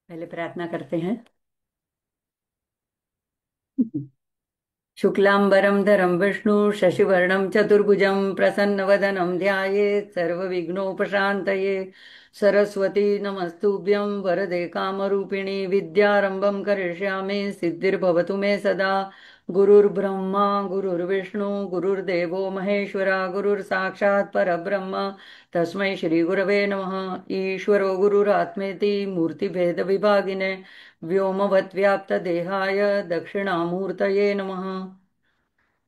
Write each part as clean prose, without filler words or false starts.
पहले प्रार्थना करते हैं। शुक्लांबरं धरं विष्णु शशिवर्णं चतुर्भुजं प्रसन्नवदनं ध्यायेत् सर्वविघ्नोपशान्तये। सरस्वती नमस्तुभ्यं वरदे कामरूपिणी विद्यारंभं करिष्यामि सिद्धिर्भवतु मे सदा। गुरुर्ब्रह्मा गुरुर्विष्णु गुरुर्देवो महेश्वरा गुरुर्साक्षात् परब्रह्म तस्मै श्रीगुरवे नमः। ईश्वरो गुरुरात्मेति मूर्तिभेदविभागिने व्योमवद्व्याप्तदेहाय दक्षिणामूर्तये नमः।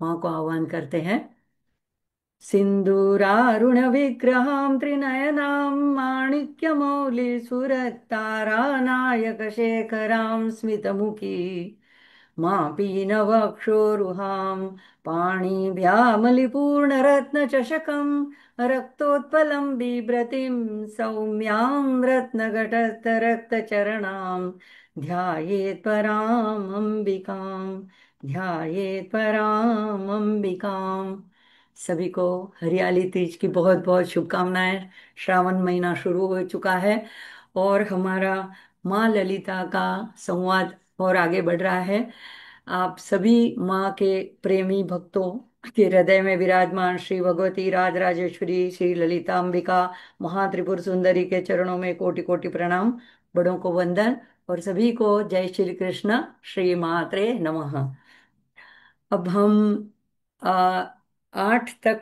माँ को आह्वान करते हैं। सिन्दूरारुणविग्रहां त्रिनयनां माणिक्यमौलिसुरतारानायकशेखरां स्मितमुखी मां पीनवक्षोरुहां पाणिभ्यामलिपूर्णरत्नचषकं रक्तोत्पलं बिभ्रतीं सौम्यां रत्नघटस्थरक्तचरणां ध्यायेत् पराम् अंबिकाम्, ध्यायेत् पराम् अंबिकाम्। सभी को हरियाली तीज की बहुत बहुत शुभकामनाएं। श्रावण महीना शुरू हो चुका है और हमारा माँ ललिता का संवाद और आगे बढ़ रहा है। आप सभी माँ के प्रेमी भक्तों के हृदय में विराजमान श्री भगवती राजराजेश्वरी श्री ललिता अंबिका महात्रिपुर सुंदरी के चरणों में कोटि कोटि प्रणाम, बड़ों को वंदन और सभी को जय श्री कृष्ण। श्री मात्रे नमः। अब हम आ, 8 तक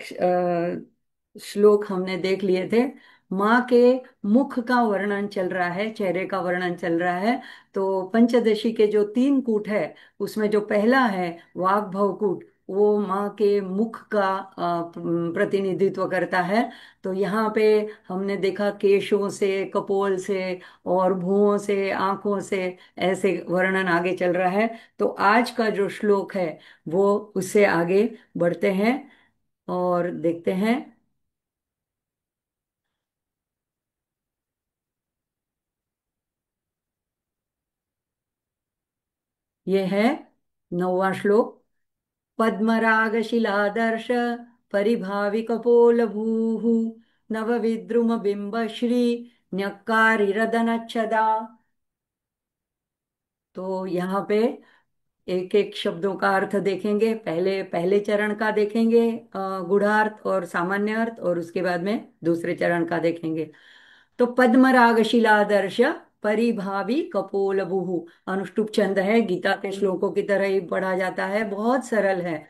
श्लोक हमने देख लिए थे। माँ के मुख का वर्णन चल रहा है, चेहरे का वर्णन चल रहा है। तो पंचदशी के जो 3 कूट है, उसमें जो पहला है वाग भवकूट, वो माँ के मुख का प्रतिनिधित्व करता है। तो यहाँ पे हमने देखा केशों से, कपोल से और भुवों से, आंखों से, ऐसे वर्णन आगे चल रहा है। तो आज का जो श्लोक है वो उससे आगे बढ़ते हैं और देखते हैं। ये है 9वां श्लोक। पद्मराग शिलादर्श परिभावि कपोल भूः, नव विद्रुम बिंब श्री न्यक्कारिरदनच्छदा। तो यहाँ पे एक एक शब्दों का अर्थ देखेंगे। पहले पहले चरण का देखेंगे गूढ़ार्थ और सामान्य अर्थ, और उसके बाद में दूसरे चरण का देखेंगे। तो पद्मराग शिलादर्श परिभावी कपोलभुः अनुष्टुप छंद है, गीता के श्लोकों की तरह ही पढ़ा जाता है, बहुत सरल है।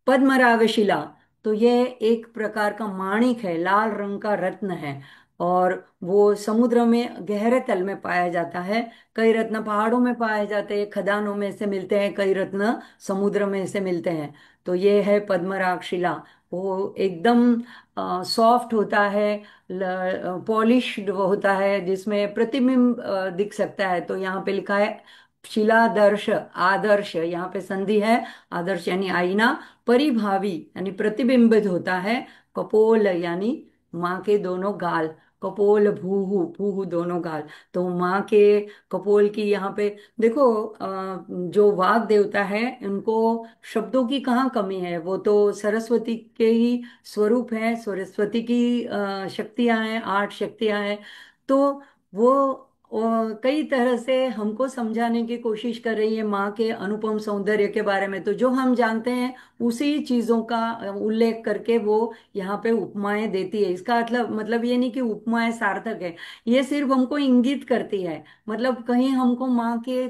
पद्मराग शिला, तो ये एक प्रकार का माणिक है, लाल रंग का रत्न है। और वो समुद्र में गहरे तल में पाया जाता है। कई रत्न पहाड़ों में पाए जाते हैं, खदानों में से मिलते हैं, कई रत्न समुद्र में से मिलते हैं। तो ये है पद्मराग शिला। वो एकदम सॉफ्ट होता है, पॉलिश्ड होता है, जिसमें प्रतिबिंब दिख सकता है। तो यहाँ पे लिखा है शिलादर्श, आदर्श, यहाँ पे संधि है। आदर्श यानी आईना, परिभावी यानी प्रतिबिंबित होता है, कपोल यानी माँ के दोनों गाल, कपोल भूहु, भूहु दोनों गाल। तो माँ के कपोल की यहाँ पे देखो, जो वाग देवता है उनको शब्दों की कहाँ कमी है। वो तो सरस्वती के ही स्वरूप है, सरस्वती की शक्तियाँ हैं, 8 शक्तियाँ हैं। तो वो कई तरह से हमको समझाने की कोशिश कर रही है माँ के अनुपम सौंदर्य के बारे में। तो जो हम जानते हैं उसी चीजों का उल्लेख करके वो यहाँ पे उपमाएं देती है। इसका मतलब ये नहीं कि उपमाएं सार्थक है, ये सिर्फ हमको इंगित करती है। मतलब कहीं हमको माँ के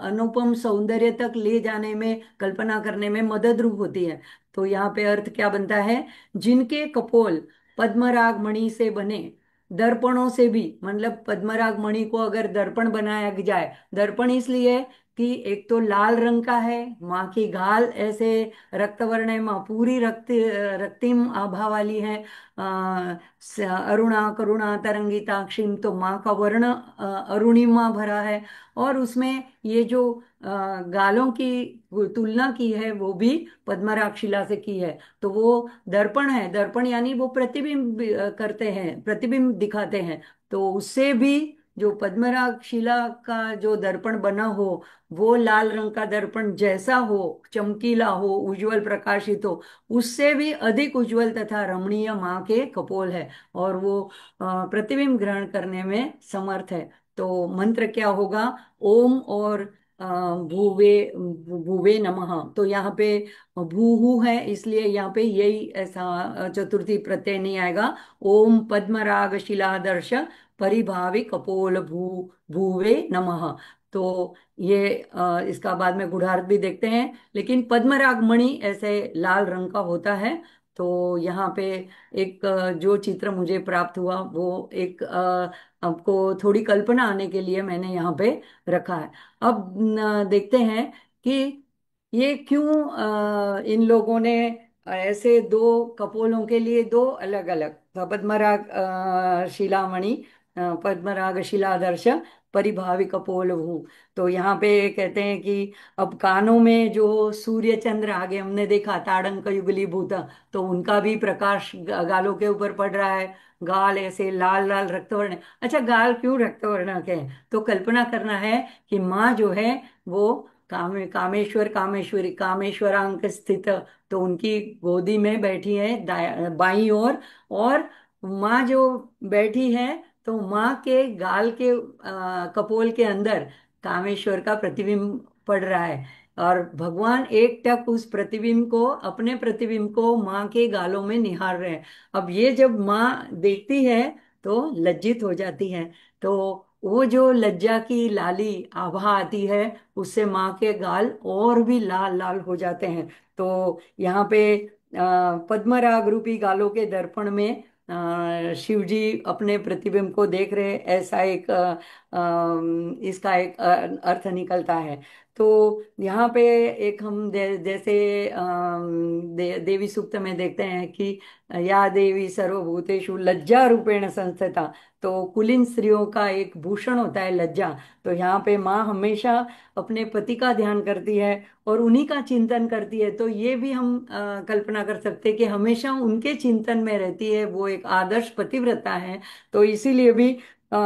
अनुपम सौंदर्य तक ले जाने में, कल्पना करने में मदद रूप होती है। तो यहाँ पे अर्थ क्या बनता है? जिनके कपोल पद्मराग मणि से बने, दर्पणों से भी, मतलब पद्मराग मणि को अगर दर्पण बनाया जाए, दर्पण इसलिए कि एक तो लाल रंग का है, माँ की गाल ऐसे रक्तवर्ण है, माँ पूरी रक्तिम आभा वाली है। अरुणा करुणा तरंगिताक्षिम, तो माँ का वर्ण अरुणिमा भरा है। और उसमें ये जो गालों की तुलना की है वो भी पद्मराग शिला से की है। तो वो दर्पण है, दर्पण यानी वो प्रतिबिंब करते हैं, प्रतिबिंब दिखाते हैं। तो उससे भी जो पद्मराग शिला का जो दर्पण बना हो, वो लाल रंग का दर्पण जैसा हो, चमकीला हो, उज्जवल प्रकाशित हो, उससे भी अधिक उज्जवल तथा रमणीय माँ के कपोल है। और वो प्रतिबिंब ग्रहण करने में समर्थ है। तो मंत्र क्या होगा? ओम और भूवे, भूवे नमः। तो यहाँ पे भूहु है, इसलिए यहाँ पे यही ऐसा चतुर्थी प्रत्यय नहीं आएगा। ओम पद्मराग शिलादर्श परिभावी कपोल भूवे नमः। तो ये इसका बाद में गुढ़ार्थ भी देखते हैं। लेकिन पद्मराग मणि ऐसे लाल रंग का होता है। तो यहाँ पे एक जो चित्र मुझे प्राप्त हुआ वो एक आपको थोड़ी कल्पना आने के लिए मैंने यहाँ पे रखा है। अब देखते हैं कि ये क्यों इन लोगों ने ऐसे दो कपोलों के लिए दो अलग अलग पद्मराग शिलामणि, पद्मराग शिलादर्श परिभावी कपोल हूँ। तो यहाँ पे कहते हैं कि अब कानों में जो सूर्य चंद्र आगे हमने देखा ताड़ंक युगली भूत, तो उनका भी प्रकाश गालों के ऊपर पड़ रहा है। गाल ऐसे लाल लाल रक्तवर्ण। अच्छा, गाल क्यों रक्तवर्ण के हैं? तो कल्पना करना है कि माँ जो है वो कामेश्वर कामेश्वरी कामेश्वरांक स्थित, तो उनकी गोदी में बैठी है बाईं ओर। और माँ जो बैठी है, तो माँ के गाल के कपोल के अंदर कामेश्वर का प्रतिबिंब पड़ रहा है। और भगवान एक टक उस प्रतिबिंब को, अपने प्रतिबिंब को माँ के गालों में निहार रहे हैं। अब ये जब माँ देखती है तो लज्जित हो जाती है। तो वो जो लज्जा की लाली आभा आती है, उससे माँ के गाल और भी लाल लाल हो जाते हैं। तो यहाँ पे पद्मराग रूपी गालों के दर्पण में शिव जी अपने प्रतिबिंब को देख रहे, ऐसा एक इसका एक अर्थ निकलता है। तो यहाँ पे एक हम जैसे देवी सूक्त में देखते हैं कि या देवी सर्वभूतेषु लज्जा रूपेण संस्थिता। तो कुलीन स्त्रियों का एक भूषण होता है लज्जा। तो यहाँ पे माँ हमेशा अपने पति का ध्यान करती है और उन्हीं का चिंतन करती है। तो ये भी हम कल्पना कर सकते हैं कि हमेशा उनके चिंतन में रहती है, वो एक आदर्श पतिव्रता है। तो इसीलिए भी अ,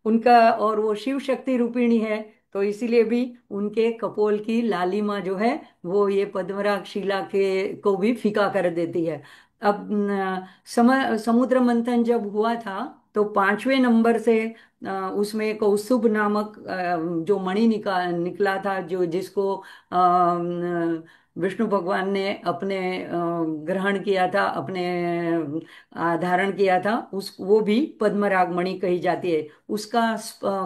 उनका, और वो शिव शक्ति रूपिणी है, तो इसीलिए भी उनके कपोल की लालिमा जो है वो ये पद्मराग शिला के को भी फीका कर देती है। अब समुद्र मंथन जब हुआ था, तो पांचवें नंबर से उसमें कौस्तुभ नामक जो मणि निकला था, जो जिसको विष्णु भगवान ने अपने ग्रहण किया था, अपने धारण किया था, उस वो भी पद्मराग मणि कही जाती है। उसका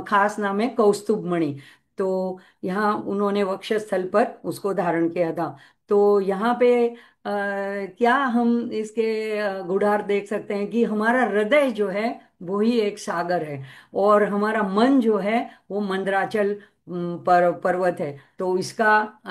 खास नाम है कौस्तुभ मणि। तो यहाँ उन्होंने वक्षस्थल पर उसको धारण किया था। तो यहाँ पे क्या हम इसके गुढ़ार देख सकते हैं कि हमारा हृदय जो है वो ही एक सागर है, और हमारा मन जो है वो मंदराचल पर्वत है। तो इसका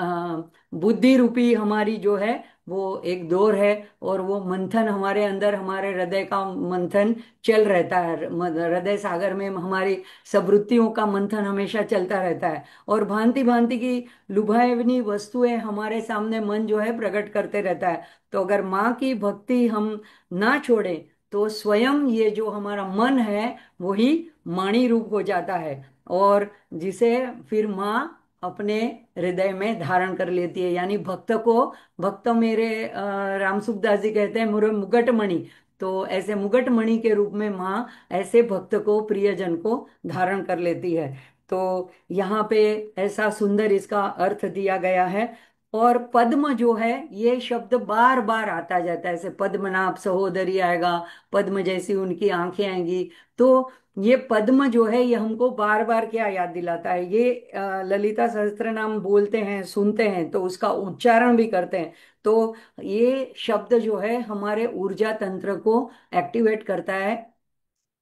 बुद्धि रूपी हमारी जो है वो एक डोर है, और वो मंथन हमारे अंदर, हमारे हृदय का मंथन चल रहता है। हृदय सागर में हमारी सब वृत्तियों का मंथन हमेशा चलता रहता है, और भांति भांति की लुभावनी वस्तुएं हमारे सामने मन जो है प्रकट करते रहता है। तो अगर माँ की भक्ति हम ना छोड़े, तो स्वयं ये जो हमारा मन है वही माणी रूप हो जाता है, और जिसे फिर माँ अपने हृदय में धारण कर लेती है। यानी भक्त को, भक्त मेरे राम सुखदास जी कहते हैं मुरे मुगट मणि। तो ऐसे मुगट मणि के रूप में माँ ऐसे भक्त को, प्रियजन को धारण कर लेती है। तो यहाँ पे ऐसा सुंदर इसका अर्थ दिया गया है। और पद्म जो है, ये शब्द बार बार आता जाता है, जैसे पद्मनाभ सहोदरी आएगा, पद्म जैसी उनकी आंखें आएंगी। तो ये पद्म जो है ये हमको बार बार क्या याद दिलाता है? ये ललिता सहस्त्र नाम बोलते हैं, सुनते हैं, तो उसका उच्चारण भी करते हैं। तो ये शब्द जो है हमारे ऊर्जा तंत्र को एक्टिवेट करता है,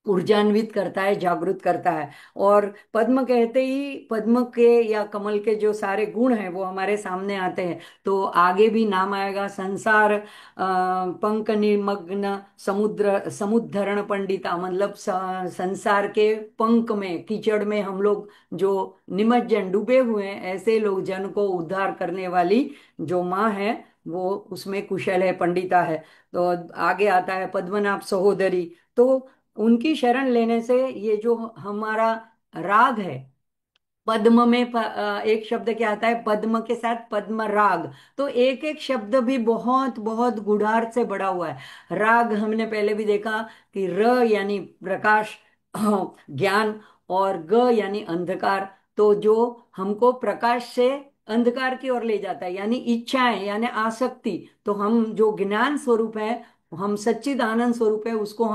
ऊर्जान्वित करता है, जागृत करता है। और पद्म कहते ही पद्म के या कमल के जो सारे गुण हैं वो हमारे सामने आते हैं। तो आगे भी नाम आएगा, संसार पंक निमग्न समुद्र समुद्धरण पंडिता, मतलब संसार के पंक में, कीचड़ में हम लोग जो निमज्जन डूबे हुए हैं, ऐसे लोग जन को उद्धार करने वाली जो माँ है वो उसमें कुशल है, पंडिता है। तो आगे आता है पद्मनाभ सहोदरी। तो उनकी शरण लेने से ये जो हमारा राग है, पद्म में एक शब्द क्या आता है पद्म के साथ? पद्म राग। तो एक एक शब्द भी बहुत बहुत गुढ़ार से बड़ा हुआ है। राग हमने पहले भी देखा कि र यानी प्रकाश, ज्ञान, और ग यानी अंधकार। तो जो हमको प्रकाश से अंधकार की ओर ले जाता है, यानी इच्छाएं, यानी आसक्ति। तो हम जो ज्ञान स्वरूप है, हम सच्चिद आनंद स्वरूप है, उसको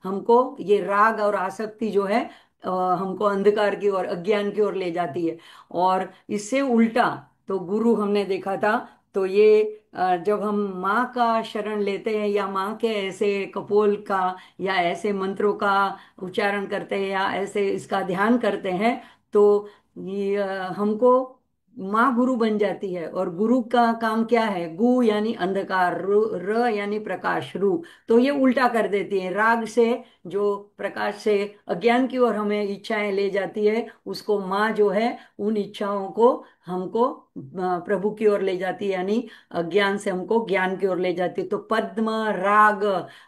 हमको ये राग और आसक्ति जो है हमको अंधकार की ओर, अज्ञान की ओर ले जाती है। और इससे उल्टा तो गुरु हमने देखा था। तो ये जब हम माँ का शरण लेते हैं, या माँ के ऐसे कपोल का या ऐसे मंत्रों का उच्चारण करते हैं, या ऐसे इसका ध्यान करते हैं, तो ये हमको माँ गुरु बन जाती है। और गुरु का काम क्या है? गु यानी अंधकार, र यानी प्रकाश, रू। तो ये उल्टा कर देती है। राग से जो प्रकाश से अज्ञान की ओर हमें इच्छाएं ले जाती है, उसको माँ जो है उन इच्छाओं को हमको प्रभु की ओर ले जाती है, यानी अज्ञान से हमको ज्ञान की ओर ले जाती है। तो पद्म, राग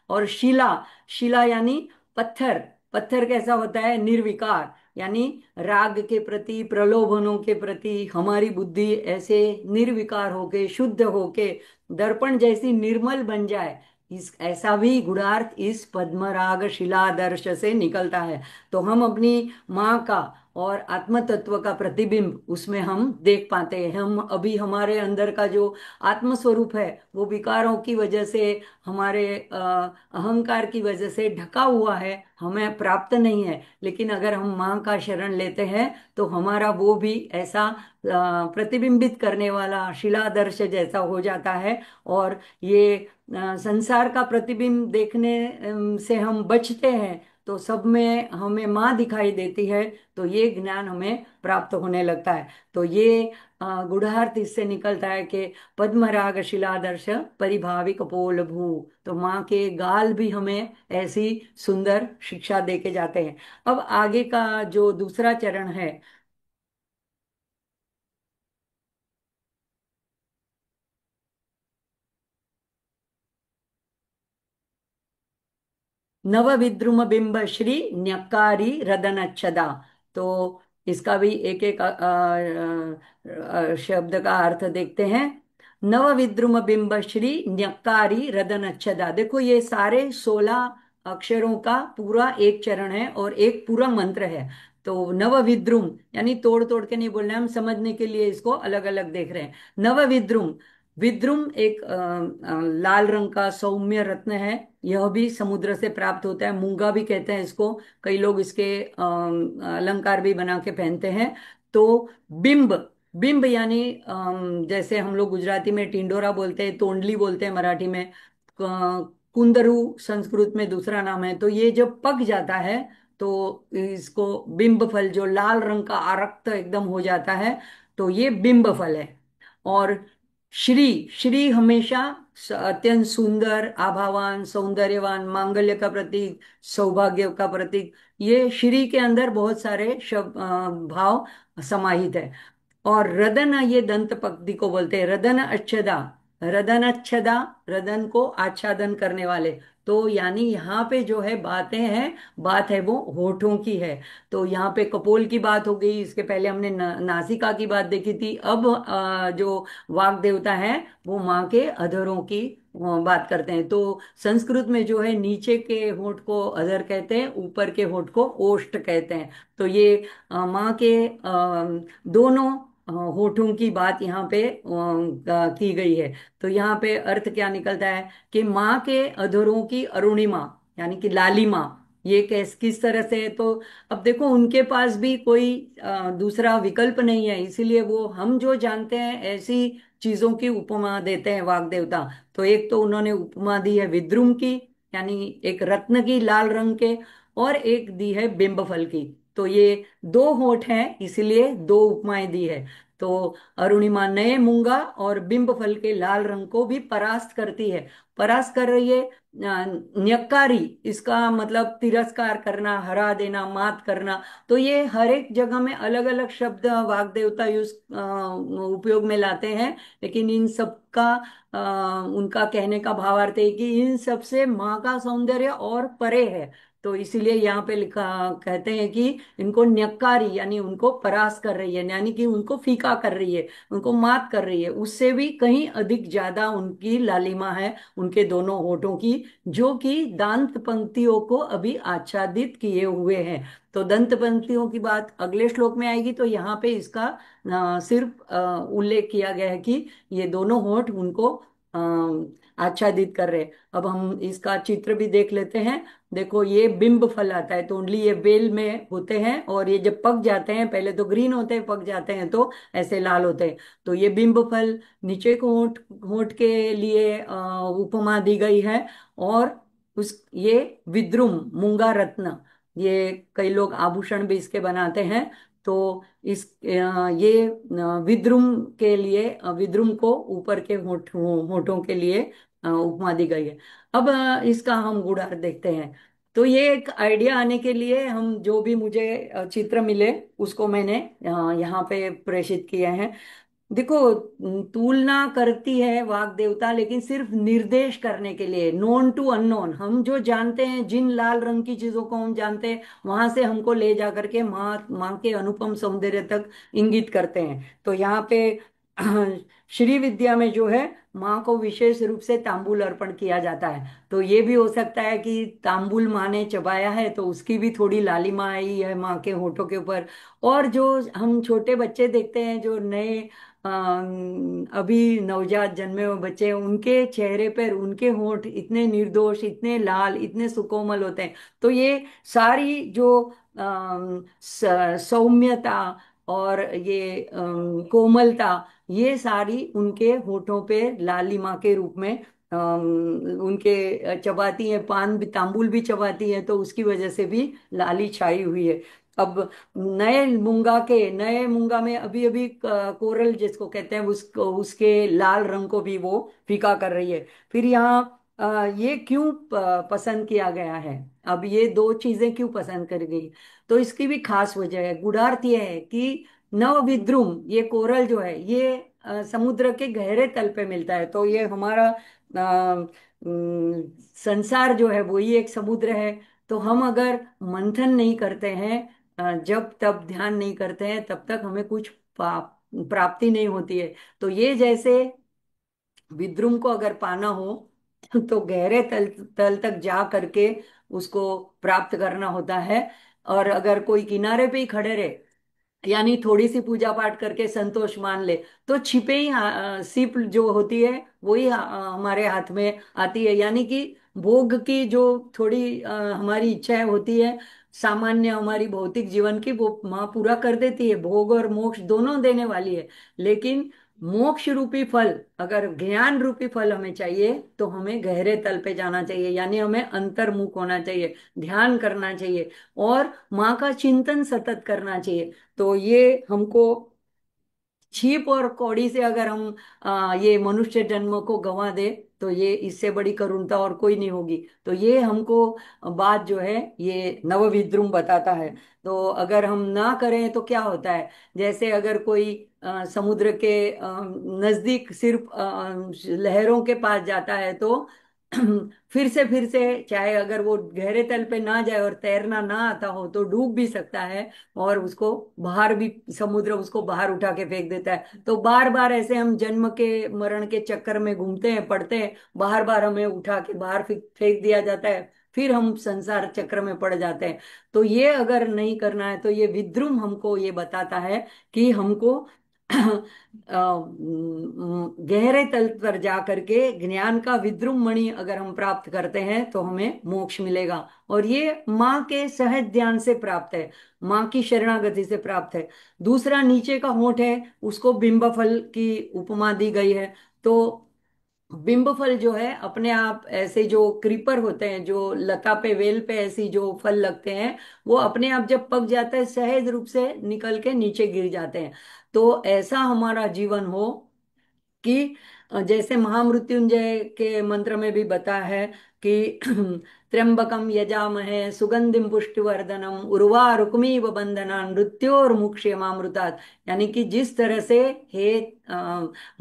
और शिला। शिला यानी पत्थर। पत्थर कैसा होता है? निर्विकार। यानी राग के प्रति, प्रलोभनों के प्रति हमारी बुद्धि ऐसे निर्विकार होके, शुद्ध होके, दर्पण जैसी निर्मल बन जाए, इस ऐसा भी गुणार्थ इस पद्मराग शिलादर्श से निकलता है। तो हम अपनी माँ का और आत्म तत्व का प्रतिबिंब उसमें हम देख पाते हैं। हम अभी हमारे अंदर का जो आत्म स्वरूप है वो विकारों की वजह से, हमारे अहंकार की वजह से ढका हुआ है, हमें प्राप्त नहीं है। लेकिन अगर हम माँ का शरण लेते हैं तो हमारा वो भी ऐसा प्रतिबिंबित करने वाला शिलादर्श जैसा हो जाता है। और ये संसार का प्रतिबिंब देखने से हम बचते हैं, तो सब में हमें माँ दिखाई देती है। तो ये ज्ञान हमें प्राप्त होने लगता है। तो ये गुढ़ार्थ इससे निकलता है कि पद्मराग शिलादर्श परिभावी कपोल भू। तो माँ के गाल भी हमें ऐसी सुंदर शिक्षा दे के जाते हैं। अब आगे का जो दूसरा चरण है, नव विद्रुम बिंब श्री न्यक्कारी रदनच्छदा। तो इसका भी एक एक शब्द का अर्थ देखते हैं। नव विद्रुम बिंब श्री न्यक्कारी रदनच्छदा। देखो ये सारे 16 अक्षरों का पूरा एक चरण है और एक पूरा मंत्र है। तो नव विद्रुम यानी तोड़ तोड़ के नहीं बोलना है, हम समझने के लिए इसको अलग अलग देख रहे हैं। नव विद्रुम। विद्रुम एक लाल रंग का सौम्य रत्न है। यह भी समुद्र से प्राप्त होता है। मूंगा भी कहते हैं इसको। कई लोग इसके अलंकार भी बना के पहनते हैं। तो बिंब। बिंब यानी जैसे हम लोग गुजराती में टिंडोरा बोलते हैं, तोंडली बोलते हैं मराठी में, कुंदरू संस्कृत में दूसरा नाम है। तो ये जब पक जाता है तो इसको बिंब फल, जो लाल रंग का आरक्त एकदम हो जाता है, तो ये बिंब फल है। और श्री। श्री हमेशा अत्यंत सुंदर, आभावान, सौंदर्यवान, मांगल्य का प्रतीक, सौभाग्य का प्रतीक। ये श्री के अंदर बहुत सारे शब्द भाव समाहित है। और रदन, ये दंत पक्ति को बोलते हैं, रदन अच्छदा। रदन अच्छदा, रदन को आच्छादन करने वाले। तो यानी यहाँ पे जो है बातें हैं, बात है वो होठों की है। तो यहाँ पे कपोल की बात हो गई, इसके पहले हमने नासिका की बात देखी थी। अब जो वाग देवता है वो माँ के अधरों की बात करते हैं। तो संस्कृत में जो है नीचे के होठ को अधर कहते हैं, ऊपर के होठ को ओष्ठ कहते हैं। तो ये माँ के दोनों होठों की बात यहाँ पे की गई है। तो यहाँ पे अर्थ क्या निकलता है कि माँ के अधरों की अरुणिमा यानी कि लालिमा, ये कैस किस तरह से है? तो अब देखो उनके पास भी कोई दूसरा विकल्प नहीं है, इसीलिए वो हम जो जानते हैं ऐसी चीजों की उपमा देते हैं वाग देवता। तो एक तो उन्होंने उपमा दी है विद्रुम की, यानी एक रत्न की लाल रंग के, और एक दी है बिंब फल की। तो ये दो होठ हैं, इसीलिए दो उपमाएं दी है। तो अरुणिमा नए मूंगा और बिंब फल के लाल रंग को भी परास्त करती है। परास्त कर रही है। न्यक्कारी, इसका मतलब तिरस्कार करना, हरा देना, मात करना। तो ये हर एक जगह में अलग अलग शब्द वाग देवता उपयोग में लाते हैं। लेकिन इन सब का उनका कहने का भावार्थ है कि इन सब से माँ का सौंदर्य और परे है। तो इसीलिए यहाँ पे लिखा, कहते हैं कि इनको न्यक्कारी यानी उनको परास कर रही है, यानी कि उनको फीका कर रही है, उनको मात कर रही है। उससे भी कहीं अधिक ज्यादा उनकी लालिमा है उनके दोनों होठों की, जो कि दांत पंक्तियों को अभी आच्छादित किए हुए हैं। तो दंत पंक्तियों की बात अगले श्लोक में आएगी। तो यहाँ पे इसका सिर्फ उल्लेख किया गया है कि ये दोनों होठ उनको आच्छादित कर रहे हैं। अब हम इसका चित्र भी देख लेते हैं। देखो ये बिंब फल आता है, तो ओनली ये बेल में होते हैं, और ये जब पक जाते हैं, पहले तो ग्रीन होते हैं, पक जाते हैं तो ऐसे लाल होते हैं। तो ये बिंब फल नीचे को होठ, होठ के लिए उपमा दी गई है। और उस ये विद्रुम मूंगा रत्न, ये कई लोग आभूषण भी इसके बनाते हैं। तो ये विद्रुम के लिए, विद्रुम को ऊपर के होठों के लिए उपमा दी गई है। अब इसका हम गुणार्थ देखते हैं। तो ये एक आइडिया आने के लिए हम जो भी मुझे चित्र मिले उसको मैंने यहाँ पे प्रेषित किए हैं। देखो, तुलना करती है वाग देवता, लेकिन सिर्फ निर्देश करने के लिए, नोन टू अननोन, हम जो जानते हैं, जिन लाल रंग की चीजों को हम जानते हैं, वहां से हमको ले जा करके माँ माँ के अनुपम सौंदर्य तक इंगित करते हैं। तो यहाँ पे श्री विद्या में जो है, माँ को विशेष रूप से तांबूल अर्पण किया जाता है। तो ये भी हो सकता है कि तांबूल माँ ने चबाया है तो उसकी भी थोड़ी लालिमा आई है माँ के होठों के ऊपर। और जो हम छोटे बच्चे देखते हैं, जो नए अभी नवजात जन्मे हुए बच्चे हैं, उनके चेहरे पर उनके होंठ इतने निर्दोष, इतने लाल, इतने सुकोमल होते हैं। तो ये सारी जो सौम्यता और ये कोमलता, ये सारी उनके होठों पे लालिमा के रूप में उनके चबाती है, पान भी, तांबुल भी चबाती है, तो उसकी वजह से भी लाली छाई हुई है। अब नए मूंगा में अभी अभी कोरल जिसको कहते हैं, उसको, उसके लाल रंग को भी वो फीका कर रही है। फिर यहाँ ये क्यों पसंद किया गया है? अब ये दो चीजें क्यों पसंद कर गई? तो इसकी भी खास वजह है। गुणार्थ ये है कि नवविद्रुम, ये कोरल जो है, ये समुद्र के गहरे तल पे मिलता है। तो ये हमारा संसार जो है वो ही एक समुद्र है। तो हम अगर मंथन नहीं करते हैं, जब तब ध्यान नहीं करते हैं, तब तक हमें कुछ प्राप्ति नहीं होती है। तो ये जैसे विद्रुम को अगर पाना हो तो गहरे तल तल तक जा करके उसको प्राप्त करना होता है। और अगर कोई किनारे पे ही खड़े रहे, यानी थोड़ी सी पूजा पाठ करके संतोष मान ले, तो छिपे ही सीप जो होती है वही हमारे हाथ में आती है। यानी कि भोग की जो थोड़ी हमारी इच्छाएं होती है, सामान्य हमारी भौतिक जीवन की, वो माँ पूरा कर देती है, भोग और मोक्ष दोनों देने वाली है। लेकिन मोक्ष रूपी फल, अगर ज्ञान रूपी फल हमें चाहिए, तो हमें गहरे तल पे जाना चाहिए, यानी हमें अंतर्मुख होना चाहिए, ध्यान करना चाहिए और माँ का चिंतन सतत करना चाहिए। तो ये हमको, छीप और कौड़ी से अगर हम ये मनुष्य जन्म को गंवा दे, तो ये इससे बड़ी करुणता और कोई नहीं होगी। तो ये हमको बात जो है, ये नवविद्रुम बताता है। तो अगर हम ना करें तो क्या होता है? जैसे अगर कोई समुद्र के नजदीक सिर्फ लहरों के पास जाता है, तो फिर से चाहे अगर वो गहरे तल पे ना जाए और तैरना ना आता हो, तो डूब भी सकता है। और उसको बाहर भी, समुद्र उसको बाहर उठा के फेंक देता है। तो बार बार ऐसे हम जन्म के मरण के चक्कर में घूमते हैं, पड़ते हैं, बार बार हमें उठा के बाहर फेंक दिया जाता है, फिर हम संसार चक्र में पड़ जाते हैं। तो ये अगर नहीं करना है, तो ये विद्रुम हमको ये बताता है कि हमको गहरे तल पर जा करके ज्ञान का विद्रुम मणि अगर हम प्राप्त करते हैं, तो हमें मोक्ष मिलेगा। और ये माँ के सहज ध्यान से प्राप्त है, माँ की शरणागति से प्राप्त है। दूसरा, नीचे का होंठ है, उसको बिंब फल की उपमा दी गई है। तो बिंब फल जो है, अपने आप ऐसे जो क्रीपर होते हैं, जो लता पे, वेल पे ऐसी जो फल लगते हैं, वो अपने आप जब पक जाता है, सहज रूप से निकल के नीचे गिर जाते हैं। तो ऐसा हमारा जीवन हो कि जैसे महामृत्युंजय के मंत्र में भी बता है कि त्र्यंबकम यजामहे सुगंधिम पुष्टिवर्धनम उर्वारुकमिव बंधना मृत्योर्मुक्षयमामृतात्। यानी कि जिस तरह से, हे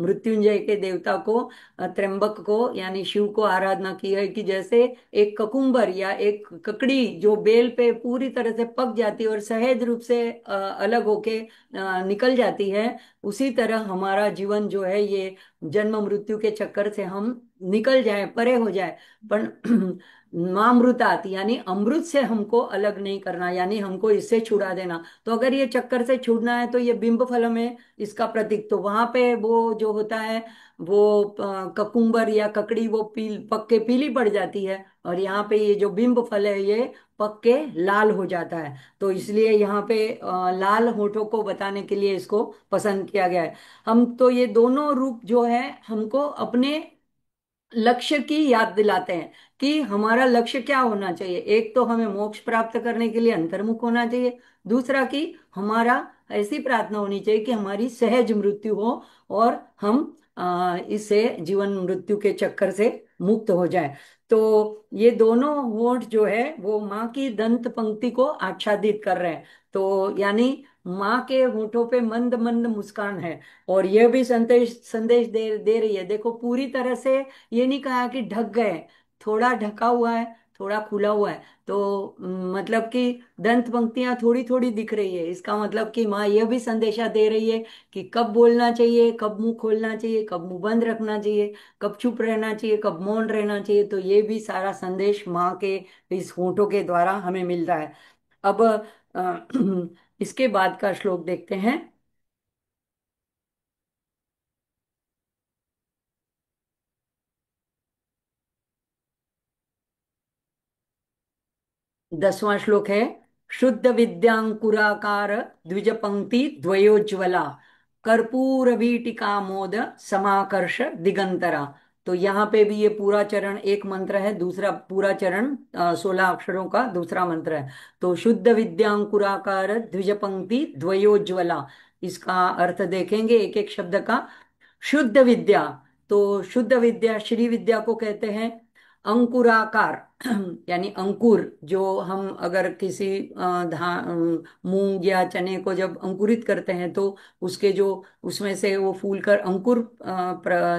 मृत्युंजय के देवता को, त्र्यंबक को यानी शिव को आराधना की है, कि जैसे एक ककुम्बर या एक ककड़ी जो बेल पे पूरी तरह से पक जाती है और सहज रूप से अलग होके निकल जाती है, उसी तरह हमारा जीवन जो है, ये जन्म मृत्यु के चक्कर से हम निकल जाए, परे हो जाए। पर मामृतात, यानी अमृत से हमको अलग नहीं करना, यानी हमको इससे छुड़ा देना। तो अगर ये चक्कर से छूटना है, तो ये बिंब फल में इसका प्रतीक, तो वहां पे वो जो होता है, वो ककुम्बर या ककड़ी, वो पक के पीली पड़ जाती है, और यहाँ पे ये जो बिंब फल है, ये पक के लाल हो जाता है। तो इसलिए यहाँ पे लाल होठों को बताने के लिए इसको पसंद किया गया है। हम तो ये दोनों रूप जो है, हमको अपने लक्ष्य की याद दिलाते हैं कि हमारा लक्ष्य क्या होना चाहिए। एक तो हमें मोक्ष प्राप्त करने के लिए अंतर्मुख होना चाहिए, दूसरा कि हमारा ऐसी प्रार्थना होनी चाहिए कि हमारी सहज मृत्यु हो और हम इससे जीवन मृत्यु के चक्कर से मुक्त हो जाए। तो ये दोनों होंठ जो है वो माँ की दंत पंक्ति को आच्छादित कर रहे हैं। तो यानी माँ के होठों पे मंद मंद मुस्कान है। और यह भी संदेश संदेश दे दे रही है, देखो पूरी तरह से ये नहीं कहा कि ढक गए, थोड़ा ढका हुआ है, थोड़ा खुला हुआ है। तो मतलब कि दंत पंक्तियां थोड़ी थोड़ी दिख रही है, इसका मतलब कि माँ यह भी संदेशा दे रही है कि कब बोलना चाहिए, कब मुंह खोलना चाहिए, कब मुंह बंद रखना चाहिए, कब चुप रहना चाहिए, कब मौन रहना चाहिए। तो ये भी सारा संदेश माँ के इस होठों के द्वारा हमें मिल रहा है। अब इसके बाद का श्लोक देखते हैं। 10वां श्लोक है, शुद्ध विद्यांकुराकार द्विज पंक्ति द्वयोज्वला कर्पूर वीटिका मोद समाकर्ष दिगंतरा। तो यहाँ पे भी ये पूरा चरण एक मंत्र है, दूसरा पूरा चरण 16 अक्षरों का दूसरा मंत्र है। तो शुद्ध विद्यांकुराकार द्विज पंक्ति द्वयोज्वला, इसका अर्थ देखेंगे एक एक शब्द का। शुद्ध विद्या, तो शुद्ध विद्या श्री विद्या को कहते हैं। अंकुराकार यानी अंकुर, जो हम अगर किसी मूंग या चने को जब अंकुरित करते हैं तो उसके जो उसमें से वो फूल कर अंकुर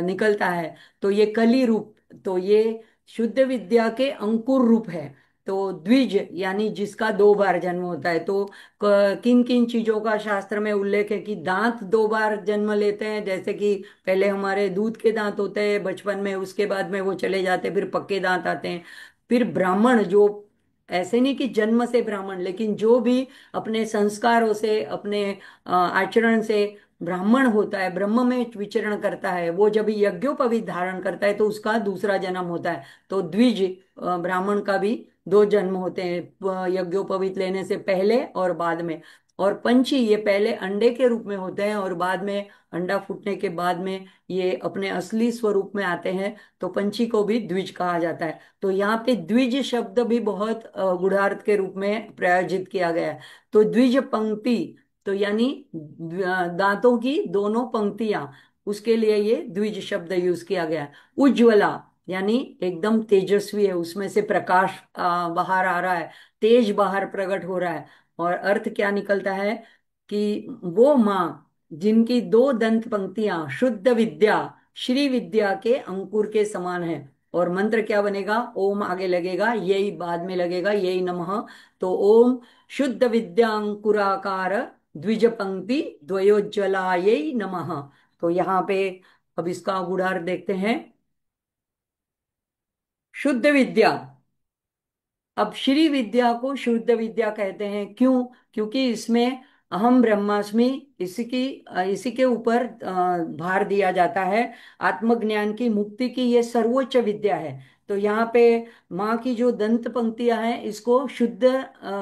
निकलता है, तो ये कली रूप, तो ये शुद्ध विद्या के अंकुर रूप है। तो द्विज यानी जिसका 2 बार जन्म होता है। तो किन किन चीजों का शास्त्र में उल्लेख है कि दांत 2 बार जन्म लेते हैं, जैसे कि पहले हमारे दूध के दांत होते हैं बचपन में, उसके बाद में वो चले जाते हैं, फिर पक्के दांत आते हैं। फिर ब्राह्मण जो, ऐसे नहीं कि जन्म से ब्राह्मण, लेकिन जो भी अपने संस्कारों से अपने आचरण से ब्राह्मण होता है, ब्रह्म में विचरण करता है, वो जब यज्ञोपवीत धारण करता है तो उसका दूसरा जन्म होता है। तो द्विज ब्राह्मण का भी 2 जन्म होते हैं, यज्ञोपवीत लेने से पहले और बाद में। और पंछी ये पहले अंडे के रूप में होते हैं और बाद में अंडा फूटने के बाद में ये अपने असली स्वरूप में आते हैं। तो पंछी को भी द्विज कहा जाता है। तो यहाँ पे द्विज शब्द भी बहुत गूढ़ार्थ के रूप में प्रयोजित किया गया है। तो द्विज पंक्ति, तो यानी दांतों की दोनों पंक्तियां, उसके लिए ये द्विज शब्द यूज किया गया है। उज्ज्वला यानी एकदम तेजस्वी है, उसमें से प्रकाश बाहर आ रहा है, तेज बाहर प्रकट हो रहा है। और अर्थ क्या निकलता है कि वो माँ जिनकी 2 दंत पंक्तियां शुद्ध विद्या श्री विद्या के अंकुर के समान है। और मंत्र क्या बनेगा, ओम आगे लगेगा, यही बाद में लगेगा, यही नमः। तो ओम शुद्ध विद्यांकुराकार द्विज पंक्ति द्वयोज्वलायै नमः। तो यहाँ पे अब इसका गुढ़ार देखते हैं। शुद्ध विद्या, अब श्री विद्या को शुद्ध विद्या कहते हैं, क्यों? क्योंकि इसमें अहम ब्रह्मास्मि, इसी के ऊपर भार दिया जाता है। आत्मज्ञान की मुक्ति की ये सर्वोच्च विद्या है। तो यहाँ पे माँ की जो दंत पंक्तियां हैं, इसको शुद्ध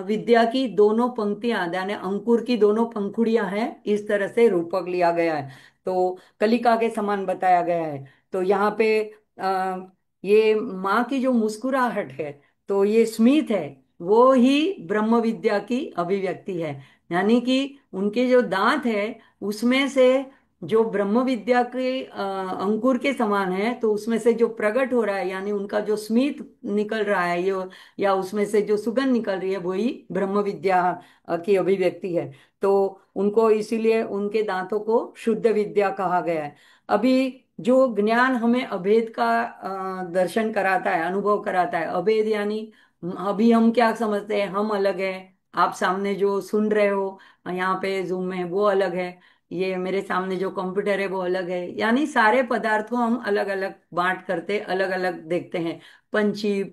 विद्या की दोनों पंक्तियां यानी अंकुर की दोनों पंखुड़ियां हैं, इस तरह से रूपक लिया गया है। तो कलिका के समान बताया गया है। तो यहाँ पे आ, ये माँ की जो मुस्कुराहट है, तो ये स्मित है, वो ही ब्रह्म विद्या की अभिव्यक्ति है। यानी कि उनके जो दांत है उसमें से जो ब्रह्म विद्या के अंकुर के समान है, तो उसमें से जो प्रकट हो रहा है यानी उनका जो स्मित निकल रहा है ये, या उसमें से जो सुगंध निकल रही है, वही ब्रह्म विद्या की अभिव्यक्ति है। तो उनको इसीलिए उनके दांतों को शुद्ध विद्या कहा गया है। अभी जो ज्ञान हमें अभेद का दर्शन कराता है, अनुभव कराता है, अभेद यानी अभी हम क्या समझते हैं, हम अलग है, आप सामने जो सुन रहे हो यहाँ पे जूम में वो अलग है, ये मेरे सामने जो कंप्यूटर है वो अलग है, यानी सारे पदार्थों हम अलग अलग बांट करते अलग अलग देखते हैं। पंछी,